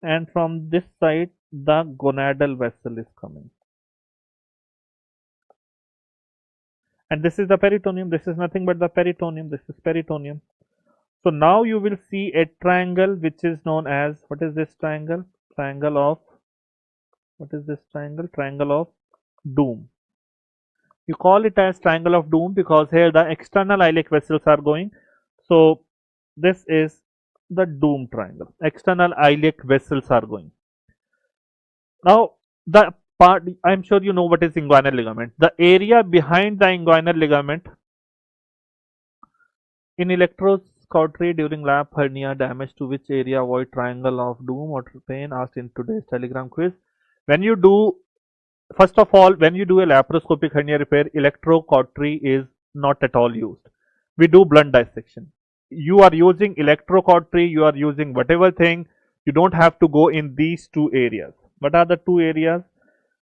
and from this side the gonadal vessel is coming. And this is the peritoneum. This is nothing but the peritoneum. This is peritoneum. So now you will see a triangle which is known as, what is this triangle? Triangle of, what is this triangle? Triangle of doom. You call it as triangle of doom because here the external iliac vessels are going. So this is the doom triangle. External iliac vessels are going. Now the part, I am sure you know what is inguinal ligament. The area behind the inguinal ligament, in electros cautery during lap hernia damage to which area? Avoid triangle of doom or pain asked in today's telegram quiz. When you do, first of all, when you do a laparoscopic hernia repair, electrocautery is not at all used. We do blunt dissection. You are using electrocautery, you are using whatever thing, you don't have to go in these two areas. What are the two areas?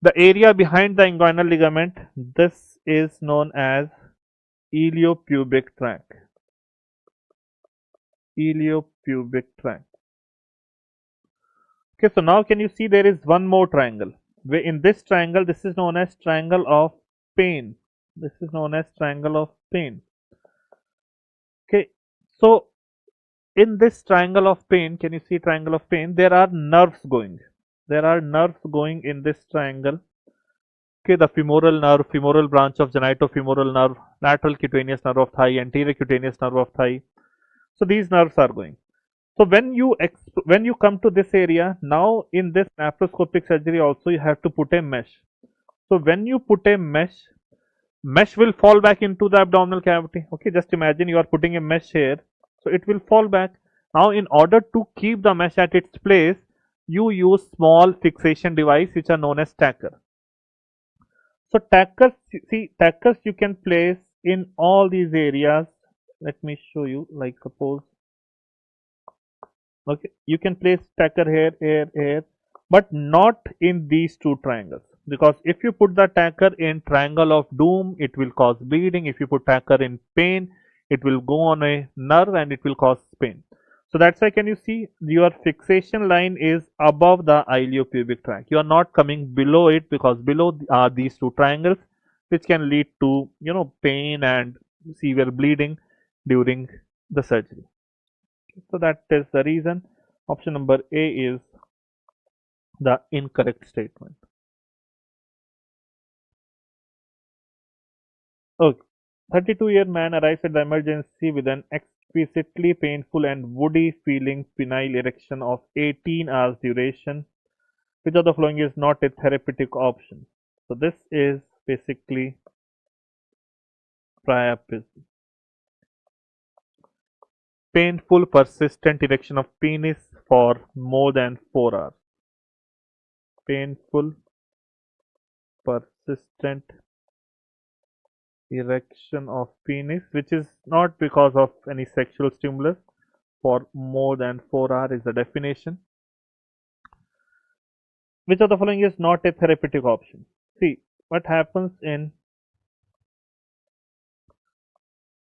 The area behind the inguinal ligament, this is known as iliopubic tract. Iliopubic tract. Okay, so now can you see there is one more triangle? Where in this triangle, this is known as triangle of pain. This is known as triangle of pain. Okay, so in this triangle of pain, can you see triangle of pain? There are nerves going. There are nerves going in this triangle. Okay, the femoral nerve, femoral branch of genitofemoral nerve, lateral cutaneous nerve of thigh, anterior cutaneous nerve of thigh. So these nerves are going. So when you come to this area, now in this laparoscopic surgery also you have to put a mesh. So when you put a mesh will fall back into the abdominal cavity. Okay, just imagine you are putting a mesh here, so it will fall back. Now in order to keep the mesh at its place, you use small fixation device which are known as tacker. So tackers, see tackers you can place in all these areas. Let me show you, like suppose, okay, you can place tacker here, but not in these two triangles, because if you put the tacker in triangle of doom, it will cause bleeding. If you put tacker in pain, it will go on a nerve and it will cause pain. So that's why, can you see, your fixation line is above the iliopubic tract. You are not coming below it, because below are these two triangles which can lead to, pain and severe bleeding during the surgery. So that is the reason option number A is the incorrect statement. Okay. 32-year man arrives at the emergency with an exquisitely painful and woody feeling penile erection of 18 hours duration. Which of the following is not a therapeutic option? So this is basically priapism. Painful persistent erection of penis for more than 4 hours. Painful persistent erection of penis, which is not because of any sexual stimulus, for more than 4 hours is the definition. Which of the following is not a therapeutic option? See what happens in,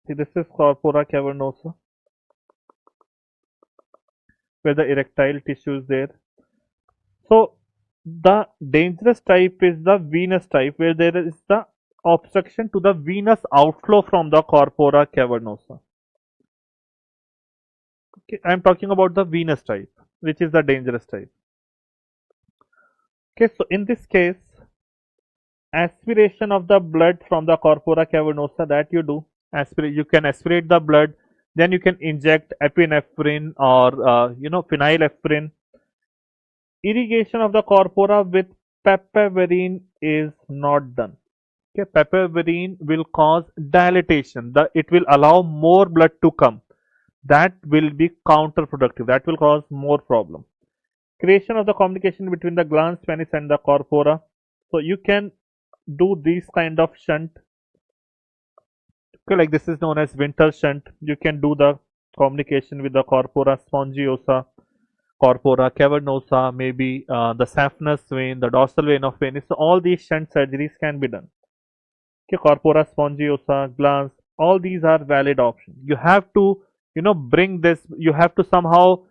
this is corpora cavernosa, where the erectile tissue is there. So the dangerous type is the venous type, where there is the obstruction to the venous outflow from the corpora cavernosa. Okay, I am talking about the venous type, which is the dangerous type. Okay, so in this case, aspiration of the blood from the corpora cavernosa, that you do, you can aspirate the blood, then you can inject epinephrine or phenylephrine. Irrigation of the corpora with papaverine is not done. Okay, papaverine will cause dilatation. It will allow more blood to come. That will be counterproductive. That will cause more problem. Creation of the communication between the glans penis and the corpora. So you can do these kind of shunt. Okay, like this is known as winter shunt. You can do the communication with the corpora spongiosa, corpora cavernosa, maybe the saphenous vein, the dorsal vein of penis. So all these shunt surgeries can be done. Okay, corpora spongiosa, glans, all these are valid options. You have to, bring this, you have to somehow,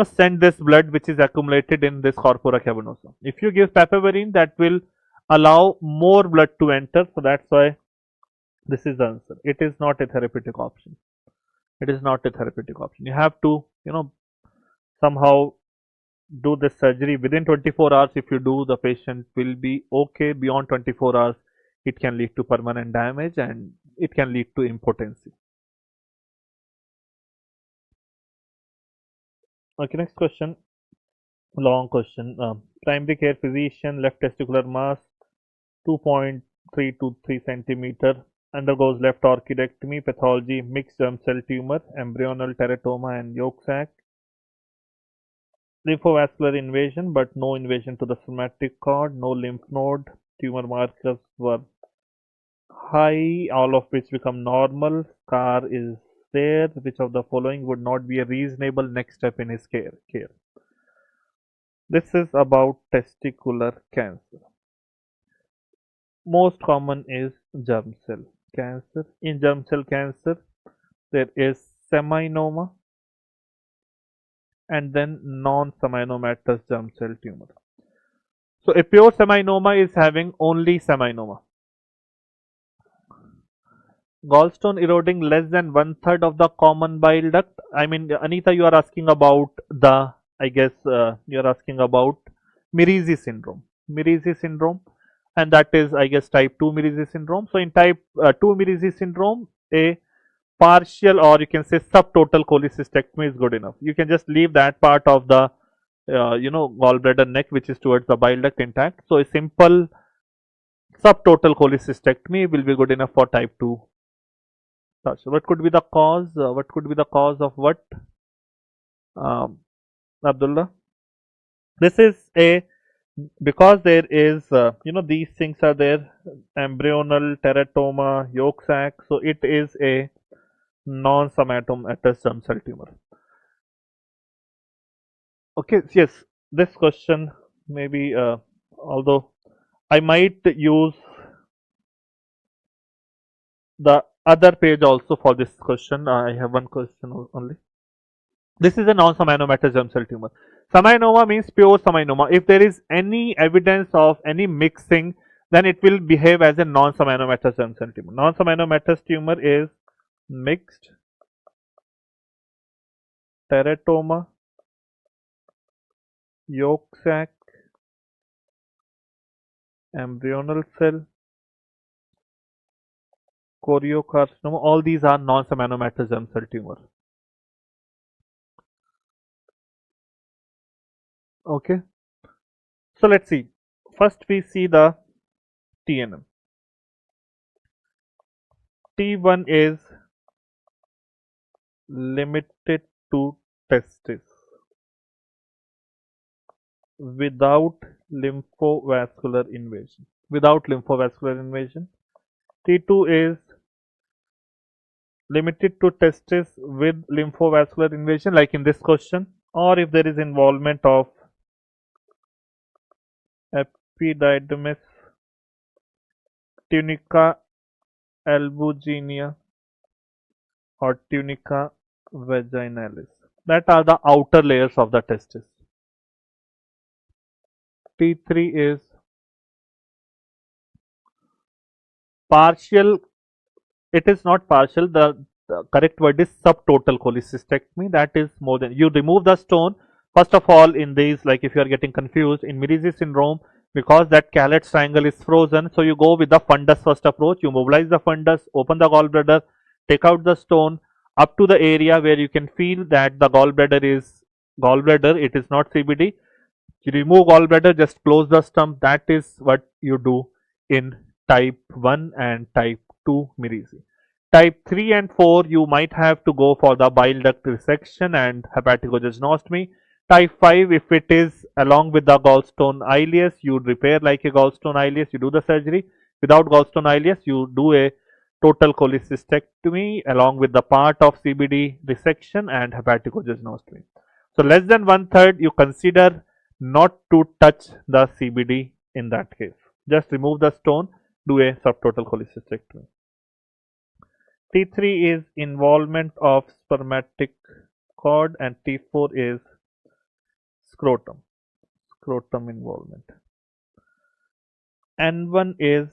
send this blood which is accumulated in this corpora cavernosa. If you give papaverine, that will allow more blood to enter. So that's why this is the answer. It is not a therapeutic option. It is not a therapeutic option. You have to, somehow do this surgery within 24 hours. If you do, the patient will be okay. Beyond 24 hours, it can lead to permanent damage and it can lead to impotency. Okay, next question. Long question. Primary care physician, left testicular mass 2.3 to 3 centimeter, undergoes left orchidectomy, pathology, mixed germ cell tumor, embryonal teratoma and yolk sac, lymphovascular invasion but no invasion to the somatic cord, no lymph node, tumor markers were high, all of which become normal, scar is there, which of the following would not be a reasonable next step in his care? This is about testicular cancer. Most common is germ cell cancer. In germ cell cancer, there is seminoma and then non-seminomatous germ cell tumor. So a pure seminoma is having only seminoma. Gallstone eroding less than 1/3 of the common bile duct. I mean, Anita, you are asking about the, I guess you are asking about Mirizi syndrome. Mirizi syndrome, and that is, I guess, type 2 Mirizi syndrome. So in type 2 Mirizi syndrome, a partial or you can say subtotal cholecystectomy is good enough. You can just leave that part of the gallbladder neck which is towards the bile duct intact. So a simple subtotal cholecystectomy will be good enough for type 2. What could be the cause? What could be the cause of what? Abdullah? This is because there is, these things are there, embryonal teratoma, yolk sac, so it is a non-somatomatous germ cell tumor. Okay, yes, this question maybe, although I might use the other page also for this question. I have one question only. This is a non-seminomatous germ cell tumor. Seminoma means pure seminoma. If there is any evidence of any mixing, then it will behave as a non-seminomatous germ cell tumor. Non-seminomatous tumor is mixed teratoma, yolk sac, embryonal cell, choriocarcinoma. All these are non-seminomatous germ cell tumor. Okay. So let's see. First we see the TNM. T1 is limited to testis without lymphovascular invasion. Without lymphovascular invasion. T2 is limited to testis with lymphovascular invasion, like in this question, or if there is involvement of epididymis, tunica albuginea, or tunica vaginalis. That are the outer layers of the testis. T3 is partial. It is not partial. The correct word is subtotal cholecystectomy. That is more than, you remove the stone. First of all, in these, like if you are getting confused, in Mirizi syndrome, because that Callett's triangle is frozen, so you go with the fundus first approach. You mobilize the fundus, open the gallbladder, take out the stone up to the area where you can feel that the gallbladder is gallbladder. It is not CBD. You remove gallbladder, just close the stump. That is what you do in type 1 and type 2 Mirizi. Type 3 and 4, you might have to go for the bile duct resection and hepatococcygeostomy. Type 5, if it is along with the gallstone ileus, you repair like a gallstone ileus, you do the surgery. Without gallstone ileus, you do a total cholecystectomy along with the part of CBD resection and hepatococcygeostomy. So less than 1/3, you consider not to touch the CBD in that case. Just remove the stone, do a subtotal cholecystectomy. T3 is involvement of spermatic cord and T4 is scrotum involvement. N1 is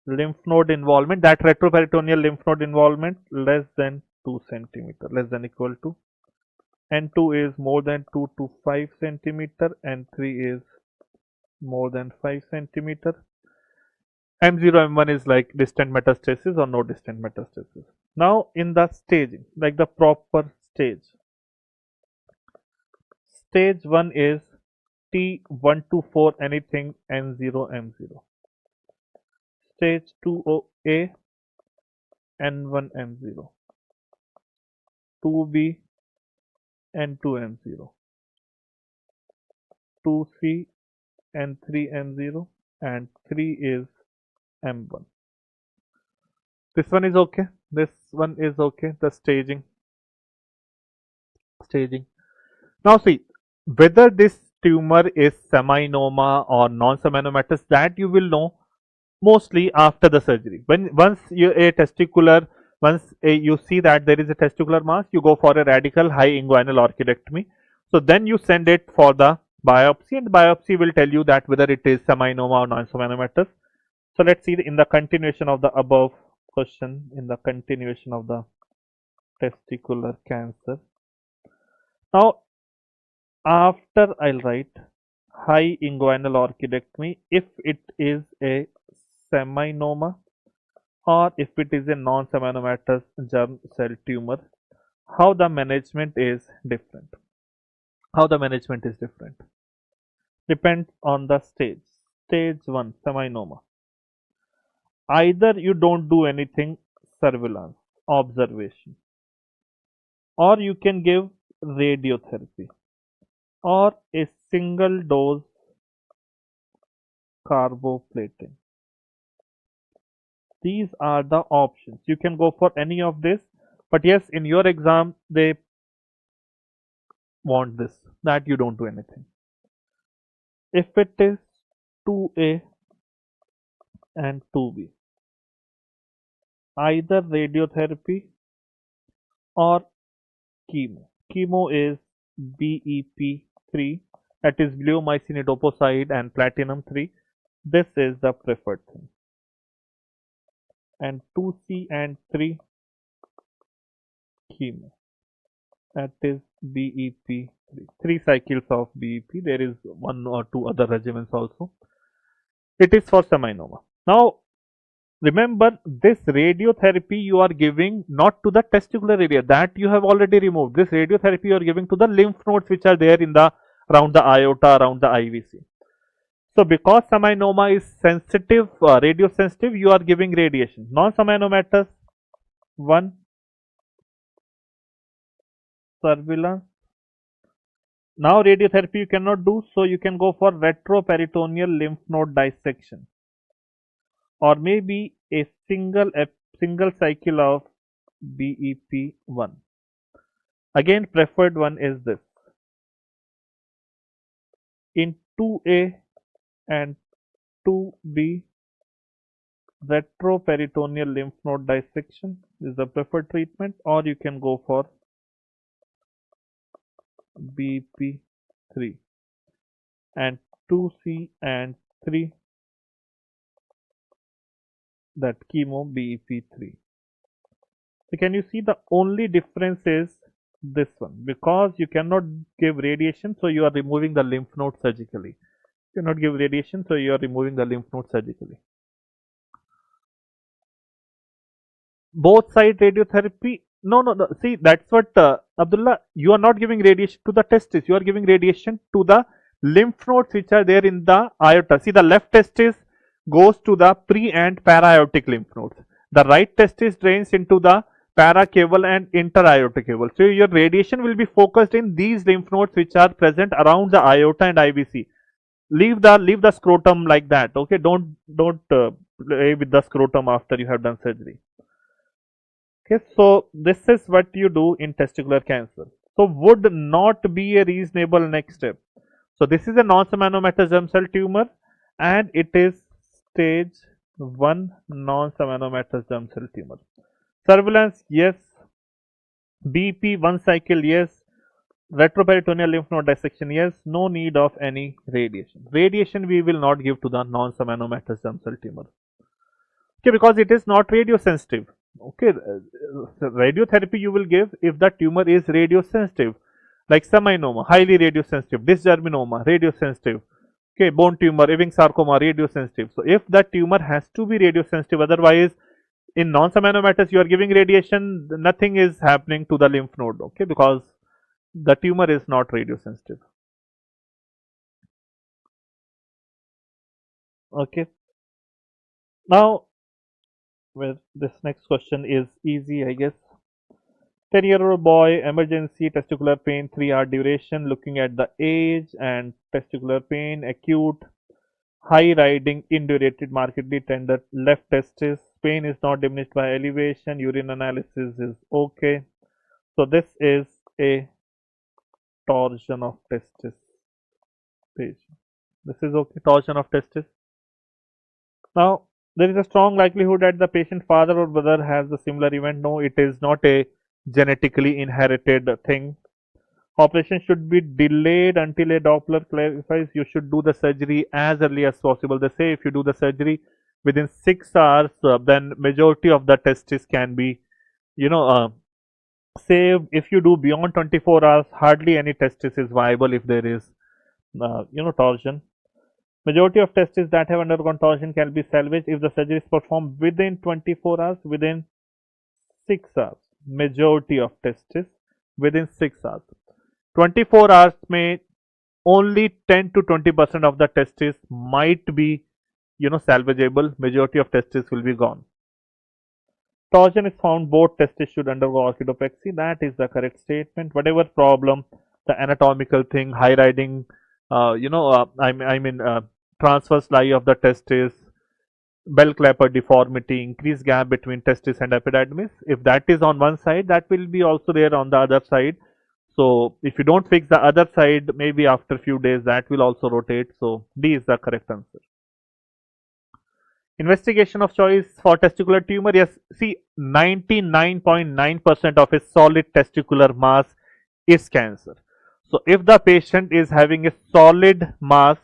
lymph node involvement, that retroperitoneal lymph node involvement less than 2 cm, less than equal to. N2 is more than 2 to 5 cm, N3 is more than 5 cm. M0, M1 is like distant metastasis or no distant metastasis. Now in the staging, like the proper stage. Stage 1 is T1 to 4 anything N0, M0. Stage 2A N1 M0, 2B N2 M0, 2C N3 M0, and 3 is M1. This one is okay. This one is okay. The staging. Now see whether this tumor is seminoma or non-seminomatous, that you will know mostly after the surgery. When once you see that there is a testicular mass, you go for a radical high inguinal orchidectomy. So then you send it for the biopsy, and biopsy will tell you that whether it is seminoma or non-seminomatous. So let's see in the continuation of the above question, in the continuation of the testicular cancer. Now after I'll write high inguinal orchidectomy if it is a seminoma or if it is a non-seminomatous germ cell tumor, how the management is different. Depends on the stage. Stage 1 seminoma. Either you don't do anything, surveillance, observation, or you can give radiotherapy or a single dose carboplatin. These are the options. You can go for any of this, but yes, in your exam they want this, that you don't do anything. If it is 2A and 2B, either radiotherapy or chemo. Chemo is BEP3, that is bleomycin etoposide and platinum 3. This is the preferred thing. And 2C and 3 chemo, that is BEP3. 3 cycles of BEP. There is 1 or 2 other regimens also. It is for seminoma. Now remember, this radiotherapy you are giving not to the testicular area, that you have already removed. This radiotherapy you are giving to the lymph nodes which are there in the around the aorta, around the IVC. So because seminoma is sensitive, radiosensitive, you are giving radiation. Non-seminomatous, 1 surveillance. Now radiotherapy you cannot do, so you can go for retroperitoneal lymph node dissection, or maybe a single cycle of BEP1. Again, preferred one is this. In 2A and 2B, retroperitoneal lymph node dissection is the preferred treatment, or you can go for BP3 and 2C and 3, that chemo BP3. So can you see the only difference is this one, because you cannot give radiation, so you are removing the lymph node surgically. You cannot give radiation, so you are removing the lymph node surgically. Both side radiotherapy. No. See, that's what Abdullah. You are not giving radiation to the testis. You are giving radiation to the lymph nodes which are there in the aorta. See, the left testis goes to the pre and para-aortic lymph nodes. The right testis drains into the paracaval and interaortic cable. So your radiation will be focused in these lymph nodes which are present around the aorta and IVC. Leave the scrotum like that. Okay, don't play with the scrotum after you have done surgery. Okay, so this is what you do in testicular cancer. So would not be a reasonable next step. So this is a non-seminomatous germ cell tumor, and it is stage 1 non-seminomatous germ cell tumor. Surveillance, yes. BP 1 cycle, yes. Retroperitoneal lymph node dissection, yes. No need of any radiation. Radiation we will not give to the non-seminomatous germ cell tumor. Okay, because it is not radiosensitive. Okay, radiotherapy you will give if the tumor is radiosensitive, like seminoma, highly radiosensitive, dysgerminoma, radiosensitive. Okay, bone tumor, Ewing sarcoma, radiosensitive. So if the tumor has to be radiosensitive, otherwise in non-seminomatous you are giving radiation, nothing is happening to the lymph node. Okay, because the tumor is not radiosensitive. Okay. Now Well, this next question is easy, I guess. 10-year-old boy, emergency testicular pain, 3-hour duration, looking at the age and testicular pain, acute, high riding, indurated, markedly tender left testis, pain is not diminished by elevation, urine analysis is okay. So this is a torsion of testis patient. This is okay, torsion of testis. Now, there is a strong likelihood that the patient father or brother has a similar event. No, it is not a genetically inherited thing. Operation should be delayed until a Doppler clarifies. You should do the surgery as early as possible. They say if you do the surgery within 6 hours, then majority of the testis can be, you know, saved. If you do beyond 24 hours, hardly any testis is viable if there is, torsion. Majority of testes that have undergone torsion can be salvaged if the surgery is performed within 24 hours, within 6 hours. Majority of testes within 6 hours. 24 hours may only 10 to 20% of the testes might be, salvageable. Majority of testes will be gone. Torsion is found both testes should undergo orchidopexy. That is the correct statement. Whatever problem, the anatomical thing, high riding, transverse lie of the testis, bell clapper deformity, increased gap between testis and epididymis. If that is on one side, that will be also there on the other side. So if you don't fix the other side, maybe after few days that will also rotate. So D is the correct answer. Investigation of choice for testicular tumor. Yes, see, 99.9% of a solid testicular mass is cancer. So if the patient is having a solid mass,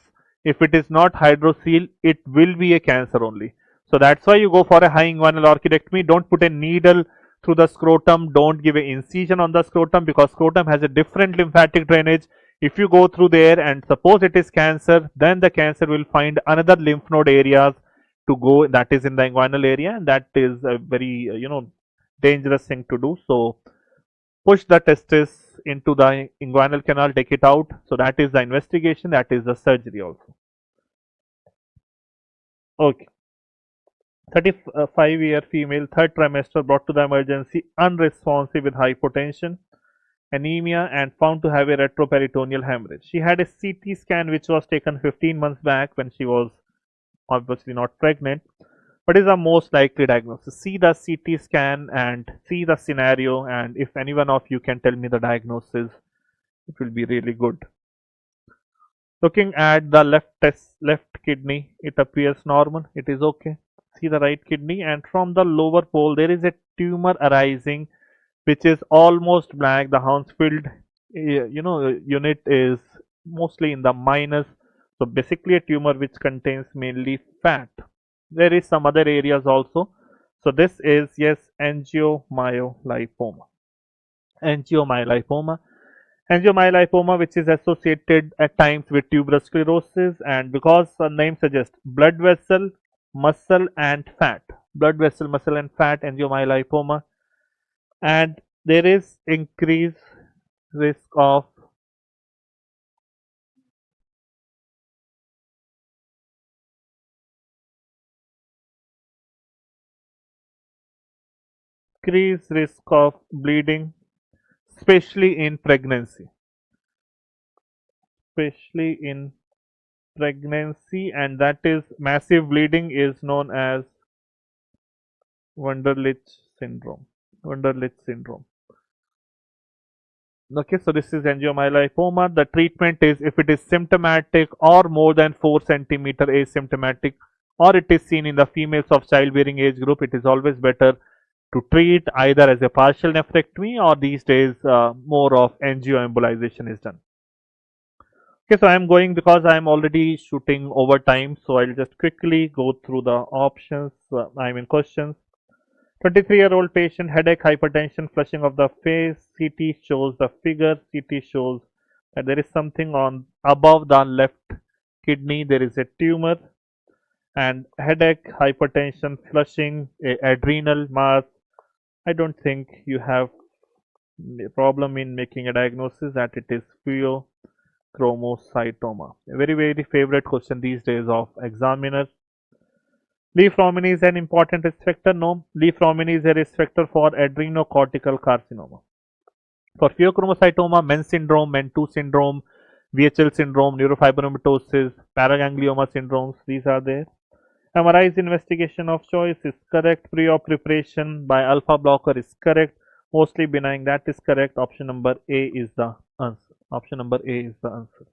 if it is not hydrocele, it will be a cancer only. So that's why you go for a high inguinal orchidectomy. Don't put a needle through the scrotum. Don't give an incision on the scrotum because scrotum has a different lymphatic drainage. If you go through there and suppose it is cancer, then the cancer will find another lymph node areas to go, that is in the inguinal area, and that is a very dangerous thing to do. So push the testis into the inguinal canal, take it out. So that is the investigation, that is the surgery also. Okay. 35-year female, third trimester, brought to the emergency unresponsive with hypotension, anemia, and found to have a retroperitoneal hemorrhage. She had a CT scan which was taken 15 months back when she was obviously not pregnant. What is the most likely diagnosis? See the CT scan and see the scenario, and if any one of you can tell me the diagnosis, it will be really good. Looking at the left kidney, it appears normal, it is okay. See the right kidney, and from the lower pole there is a tumor arising which is almost black. The Hounsfield unit is mostly in the minus. So basically a tumor which contains mainly fat. There is some other areas also. So this is, yes, angiomyolipoma. Angiomyolipoma, which is associated at times with tuberous sclerosis, and because the name suggests blood vessel, muscle and fat. Blood vessel, muscle and fat, angiomyolipoma. And there is increased risk of bleeding, especially in pregnancy. And that is massive bleeding is known as Wunderlich syndrome. Okay, so this is angiomyolipoma. The treatment is, if it is symptomatic or more than 4 centimeter asymptomatic, or it is seen in the females of childbearing age group, it is always better to treat either as a partial nephrectomy, or these days more of angioembolization is done. Okay, so I am going because I am already shooting over time, so I'll just quickly go through the options. Questions. 23-year-old patient, headache, hypertension, flushing of the face. CT shows the figure. CT shows that there is something on above the left kidney. There is a tumor, and headache, hypertension, flushing, adrenal mass. I don't think you have a problem in making a diagnosis that it is pheochromocytoma. A very, very favorite question these days of examiners. Leaf romini is an important risk factor. No, leaf romini is a risk factor for adrenocortical carcinoma. For pheochromocytoma, MEN syndrome, MEN2 syndrome, VHL syndrome, neurofibromatosis, paraganglioma syndromes, these are there. MRI's investigation of choice is correct. Pre-op preparation by alpha blocker is correct. Mostly benign, that is correct. Option number A is the answer. Option number A is the answer.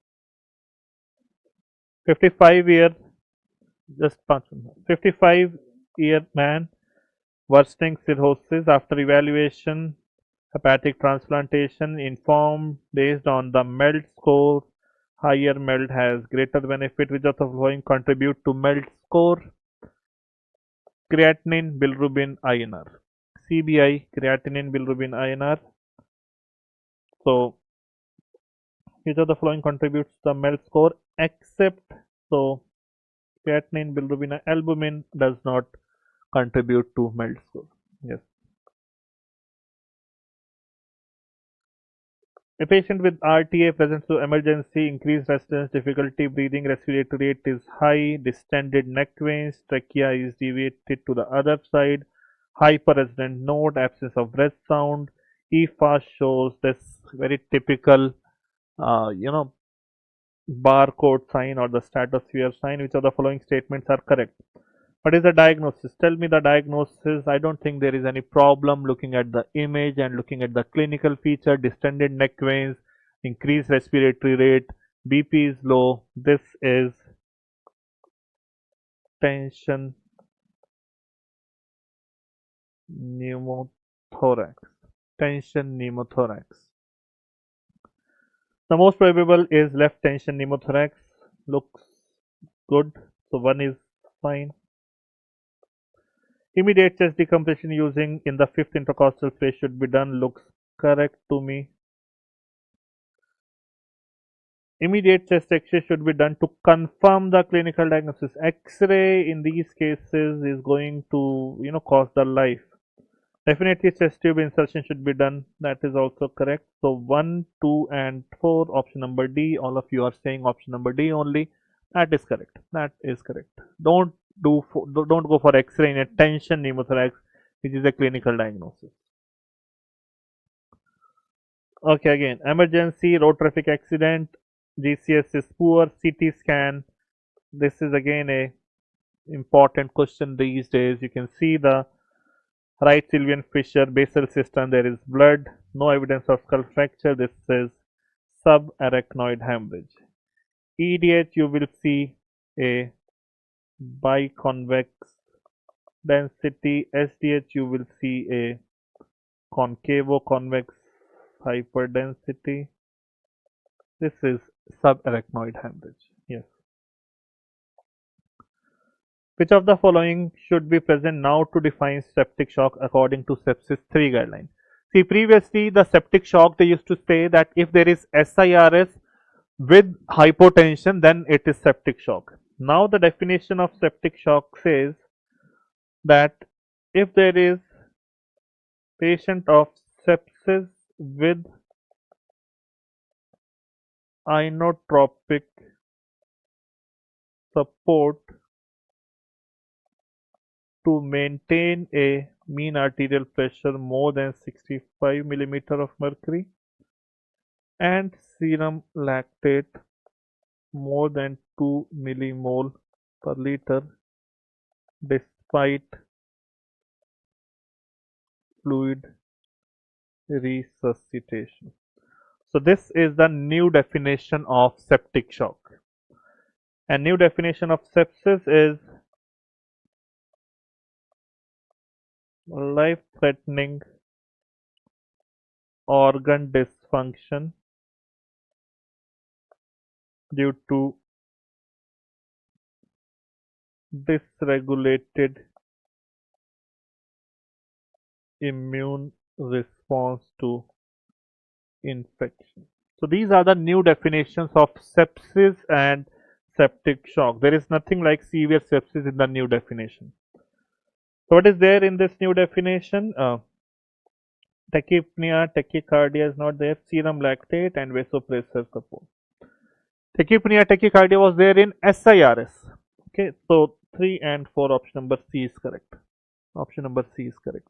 55-year, just 55-year man, worsening cirrhosis after evaluation, hepatic transplantation, informed based on the MELD score. Higher MELD has greater benefit. Which of the following contribute to MELD score? Creatinine, bilirubin, INR. CBI, creatinine, bilirubin, INR. So, which of the following contributes to the MELD score? Except, so creatinine, bilirubin, albumin does not contribute to MELD score. Yes. A patient with RTA presents to emergency, increased resistance, difficulty breathing, respiratory rate is high, distended neck veins, trachea is deviated to the other side, hyperresonant node, absence of breath sound. EFAST shows this very typical, barcode sign or the stratosphere sign. Which of the following statements are correct? What is the diagnosis? Tell me the diagnosis. I don't think there is any problem looking at the image and looking at the clinical feature. Distended neck veins, increased respiratory rate, BP is low. This is tension pneumothorax. Tension pneumothorax. The most probable is left tension pneumothorax. Looks good. So 1 is fine. Immediate chest decompression using in the fifth intercostal phase should be done. Looks correct to me. Immediate chest X-ray should be done to confirm the clinical diagnosis. X-ray in these cases is going to, cost the life. Definitely chest tube insertion should be done. That is also correct. So 1, 2, and 4. Option number D. All of you are saying option number D only. That is correct. That is correct. Don't go for X-ray in a tension pneumothorax, which is a clinical diagnosis. Okay, again, emergency, road traffic accident, GCS is poor, CT scan. This is again a important question these days. You can see the right sylvian fissure, basal cistern, there is blood, no evidence of skull fracture. This is subarachnoid hemorrhage. EDH, you will see a biconvex density. SDH, you will see a concavo-convex hyperdensity. This is subarachnoid hemorrhage. Yes. Which of the following should be present now to define septic shock according to sepsis 3 guideline? See, previously the septic shock, they used to say that if there is SIRS with hypotension, then it is septic shock. Now the definition of septic shock says that if there is patient of sepsis with inotropic support to maintain a mean arterial pressure more than 65 millimeter of mercury and serum lactate more than 2 millimole per liter despite fluid resuscitation. So this is the new definition of septic shock. And new definition of sepsis is life-threatening organ dysfunction due to dysregulated immune response to infection. So these are the new definitions of sepsis and septic shock. There is nothing like severe sepsis in the new definition. So what is there in this new definition? Tachypnea, tachycardia is not there, serum lactate and vasopressor support. Tachypnea, tachycardia was there in SIRS. Okay, so 3 and 4. Option number C is correct. Option number C is correct.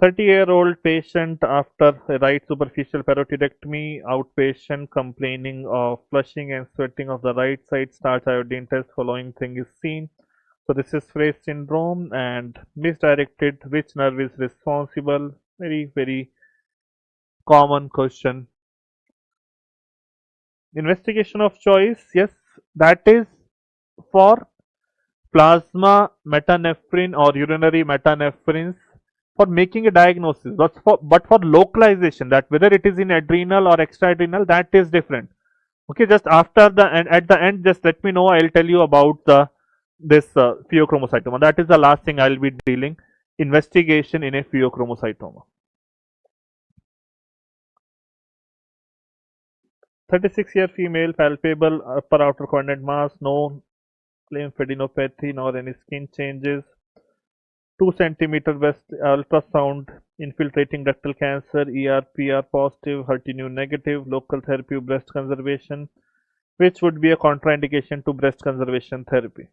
30-year-old patient after a right superficial parotidiectomy, outpatient complaining of flushing and sweating of the right side, starts iodine test, following thing is seen. So this is Frey's syndrome and misdirected. Which nerve is responsible? Very, very common question. Investigation of choice, yes, that is for plasma metanephrine or urinary metanephrines for making a diagnosis, but for localization, that whether it is in adrenal or extra-adrenal, that is different. Okay, just after the and at the end, just let me know. I'll tell you about this pheochromocytoma. That is the last thing I'll be dealing. Investigation in a pheochromocytoma. 36-year female, palpable upper outer quadrant mass, no lymphadenopathy nor any skin changes. 2 centimeter breast ultrasound, infiltrating ductal cancer, ER/PR positive, HER2 negative, local therapy, breast conservation. Which would be a contraindication to breast conservation therapy?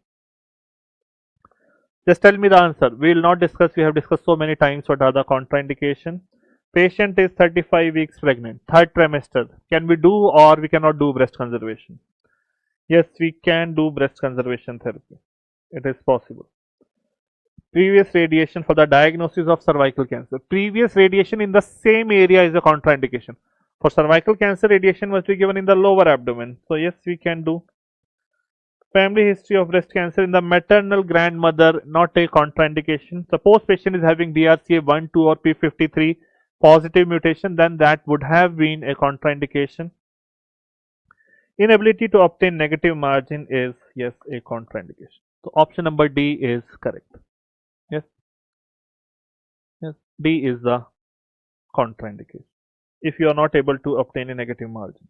Just tell me the answer. We will not discuss. We have discussed so many times what are the contraindication. Patient is 35 weeks pregnant, third trimester. Can we do or we cannot do breast conservation? Yes, we can do breast conservation therapy. It is possible. Previous radiation for the diagnosis of cervical cancer. Previous radiation in the same area is a contraindication. For cervical cancer, radiation must be given in the lower abdomen. So yes, we can do. Family history of breast cancer in the maternal grandmother, not a contraindication. Suppose patient is having BRCA1, 2 or P53 positive mutation, then that would have been a contraindication. Inability to obtain negative margin is, yes, a contraindication. So option number D is correct. Yes, yes, D is the contraindication if you are not able to obtain a negative margin.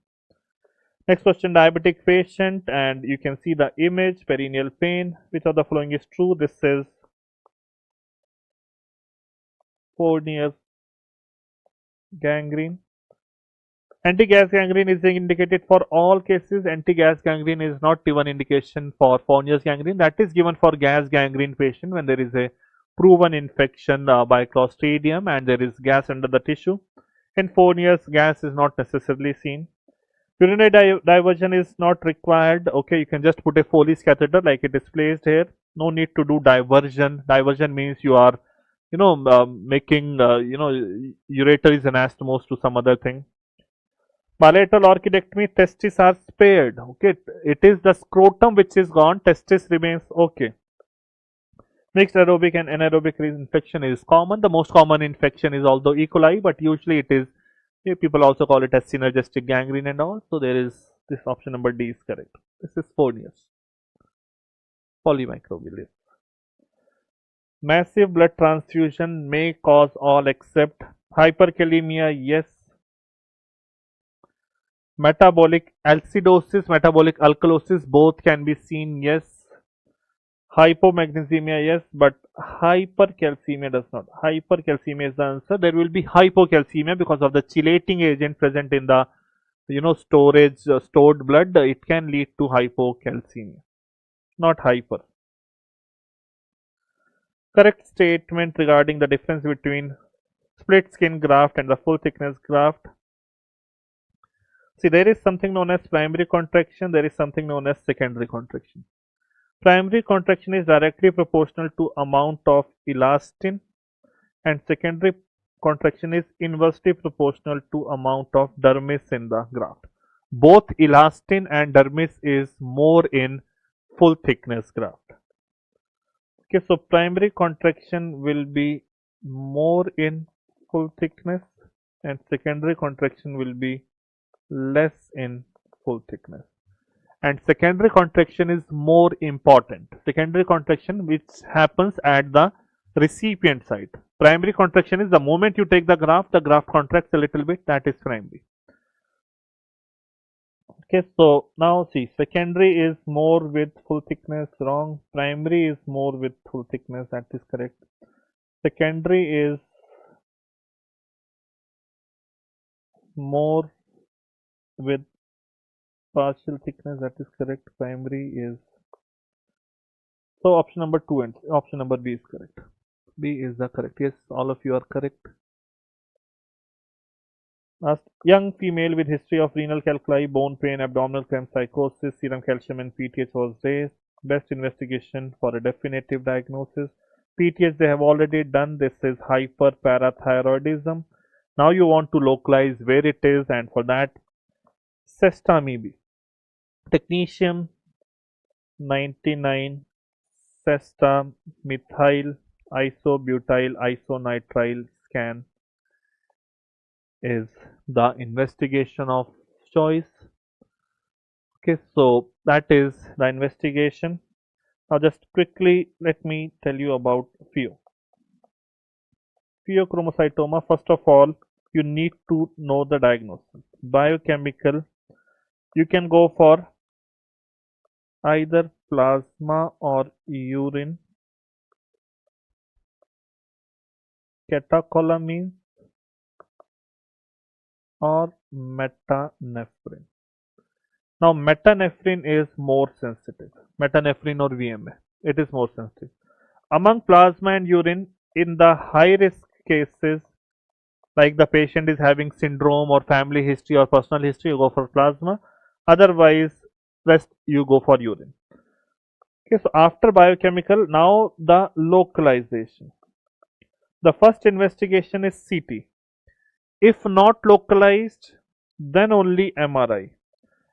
Next question, diabetic patient, and you can see the image, perineal pain. Which of the following is true? This is fournier gangrene. Anti-gas gangrene is indicated for all cases. Anti-gas gangrene is not given indication for Fournier's gangrene. That is given for gas gangrene patient when there is a proven infection by Clostridium and there is gas under the tissue. In Fournier's, gas is not necessarily seen. Urinary diversion is not required. Okay, you can just put a Foley's catheter like it is placed here. No need to do diversion. Diversion means you are, making, ureter is anastomosed to some other thing. Bilateral orchidectomy, testes are spared. Okay, it is the scrotum which is gone, testis remains okay. Mixed aerobic and anaerobic infection is common. The most common infection is although E. coli, but usually it is, people also call it as synergistic gangrene and all. So there is this option number D is correct. This is Fournier's. Polymicrobial. Massive blood transfusion may cause all except hyperkalemia, yes. Metabolic acidosis, metabolic alkalosis, both can be seen, yes. Hypomagnesemia, yes, but hypercalcemia does not. Hypercalcemia is the answer. There will be hypocalcemia because of the chelating agent present in the storage stored blood. It can lead to hypocalcemia, not hyper. Correct statement regarding the difference between split skin graft and the full thickness graft. See, there is something known as primary contraction, there is something known as secondary contraction. Primary contraction is directly proportional to amount of elastin and secondary contraction is inversely proportional to amount of dermis in the graft. Both elastin and dermis is more in full thickness graft. Okay, so primary contraction will be more in full thickness and secondary contraction will be less in full thickness. And secondary contraction is more important. Secondary contraction which happens at the recipient site. Primary contraction is the moment you take the graft contracts a little bit, that is primary. Okay, so now see, secondary is more with full thickness, wrong. Primary is more with full thickness, that is correct. Secondary is more with partial thickness, that is correct. Primary is, so option number 2 and option number B is correct. B is the correct. Yes, all of you are correct. Asked, young female with history of renal calculi, bone pain, abdominal cramp, psychosis, serum calcium and PTH was raised. Best investigation for a definitive diagnosis. PTH they have already done. This is hyperparathyroidism. Now you want to localize where it is, and for that, sestamib, technetium 99 sestamethyl isobutyl isonitrile scan is the investigation of choice. Okay, so that is the investigation. Now just quickly let me tell you about pheochromocytoma. First of all, you need to know the diagnosis. Biochemical, you can go for either plasma or urine. Catecholamines or metanephrine. Now metanephrine is more sensitive. Metanephrine or VMA, it is more sensitive. Among plasma and urine, in the high risk cases, like the patient is having syndrome or family history or personal history, you go for plasma. Otherwise, rest you go for urine. Okay, so after biochemical, now the localization. The first investigation is CT. If not localized, then only MRI.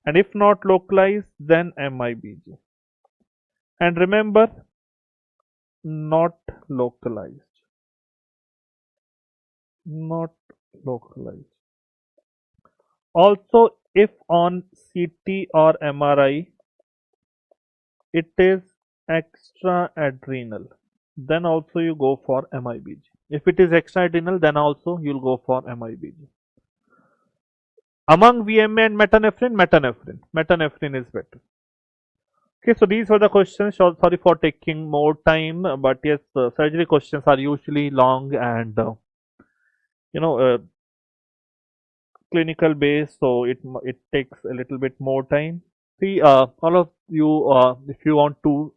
And if not localized, then MIBG. And remember, not localized. Not localized. Also, if on CT or MRI, it is extra-adrenal, then also you go for MIBG. If it is extra-adrenal, then also you'll go for MIBG. Among VMA and metanephrine is better. Okay, so these were the questions. Sorry for taking more time, but yes, surgery questions are usually long and clinical based, so it takes a little bit more time. See, all of you, if you want to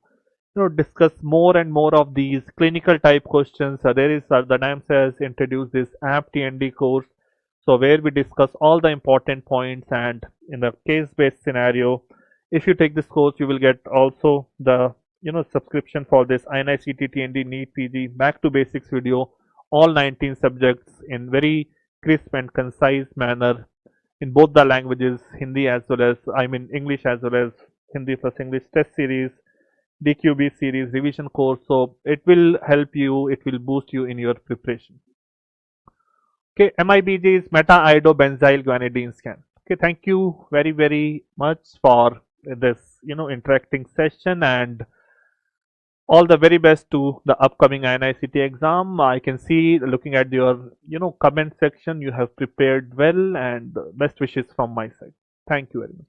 discuss more and more of these clinical type questions, there is the NAMS has introduced this app TND course, so where we discuss all the important points, and in the case based scenario, if you take this course, you will get also the subscription for this INICET TND NEET PG back to basics video, all 19 subjects in very crisp and concise manner in both the languages, Hindi as well as English as well as Hindi plus English test series, DQB series, revision course. So it will help you, it will boost you in your preparation. Okay, MIBG is meta-iodobenzyl guanidine scan. Okay, thank you very much for this interacting session, and all the very best to the upcoming INICET exam. I can see, looking at your comment section, you have prepared well, and best wishes from my side. Thank you very much.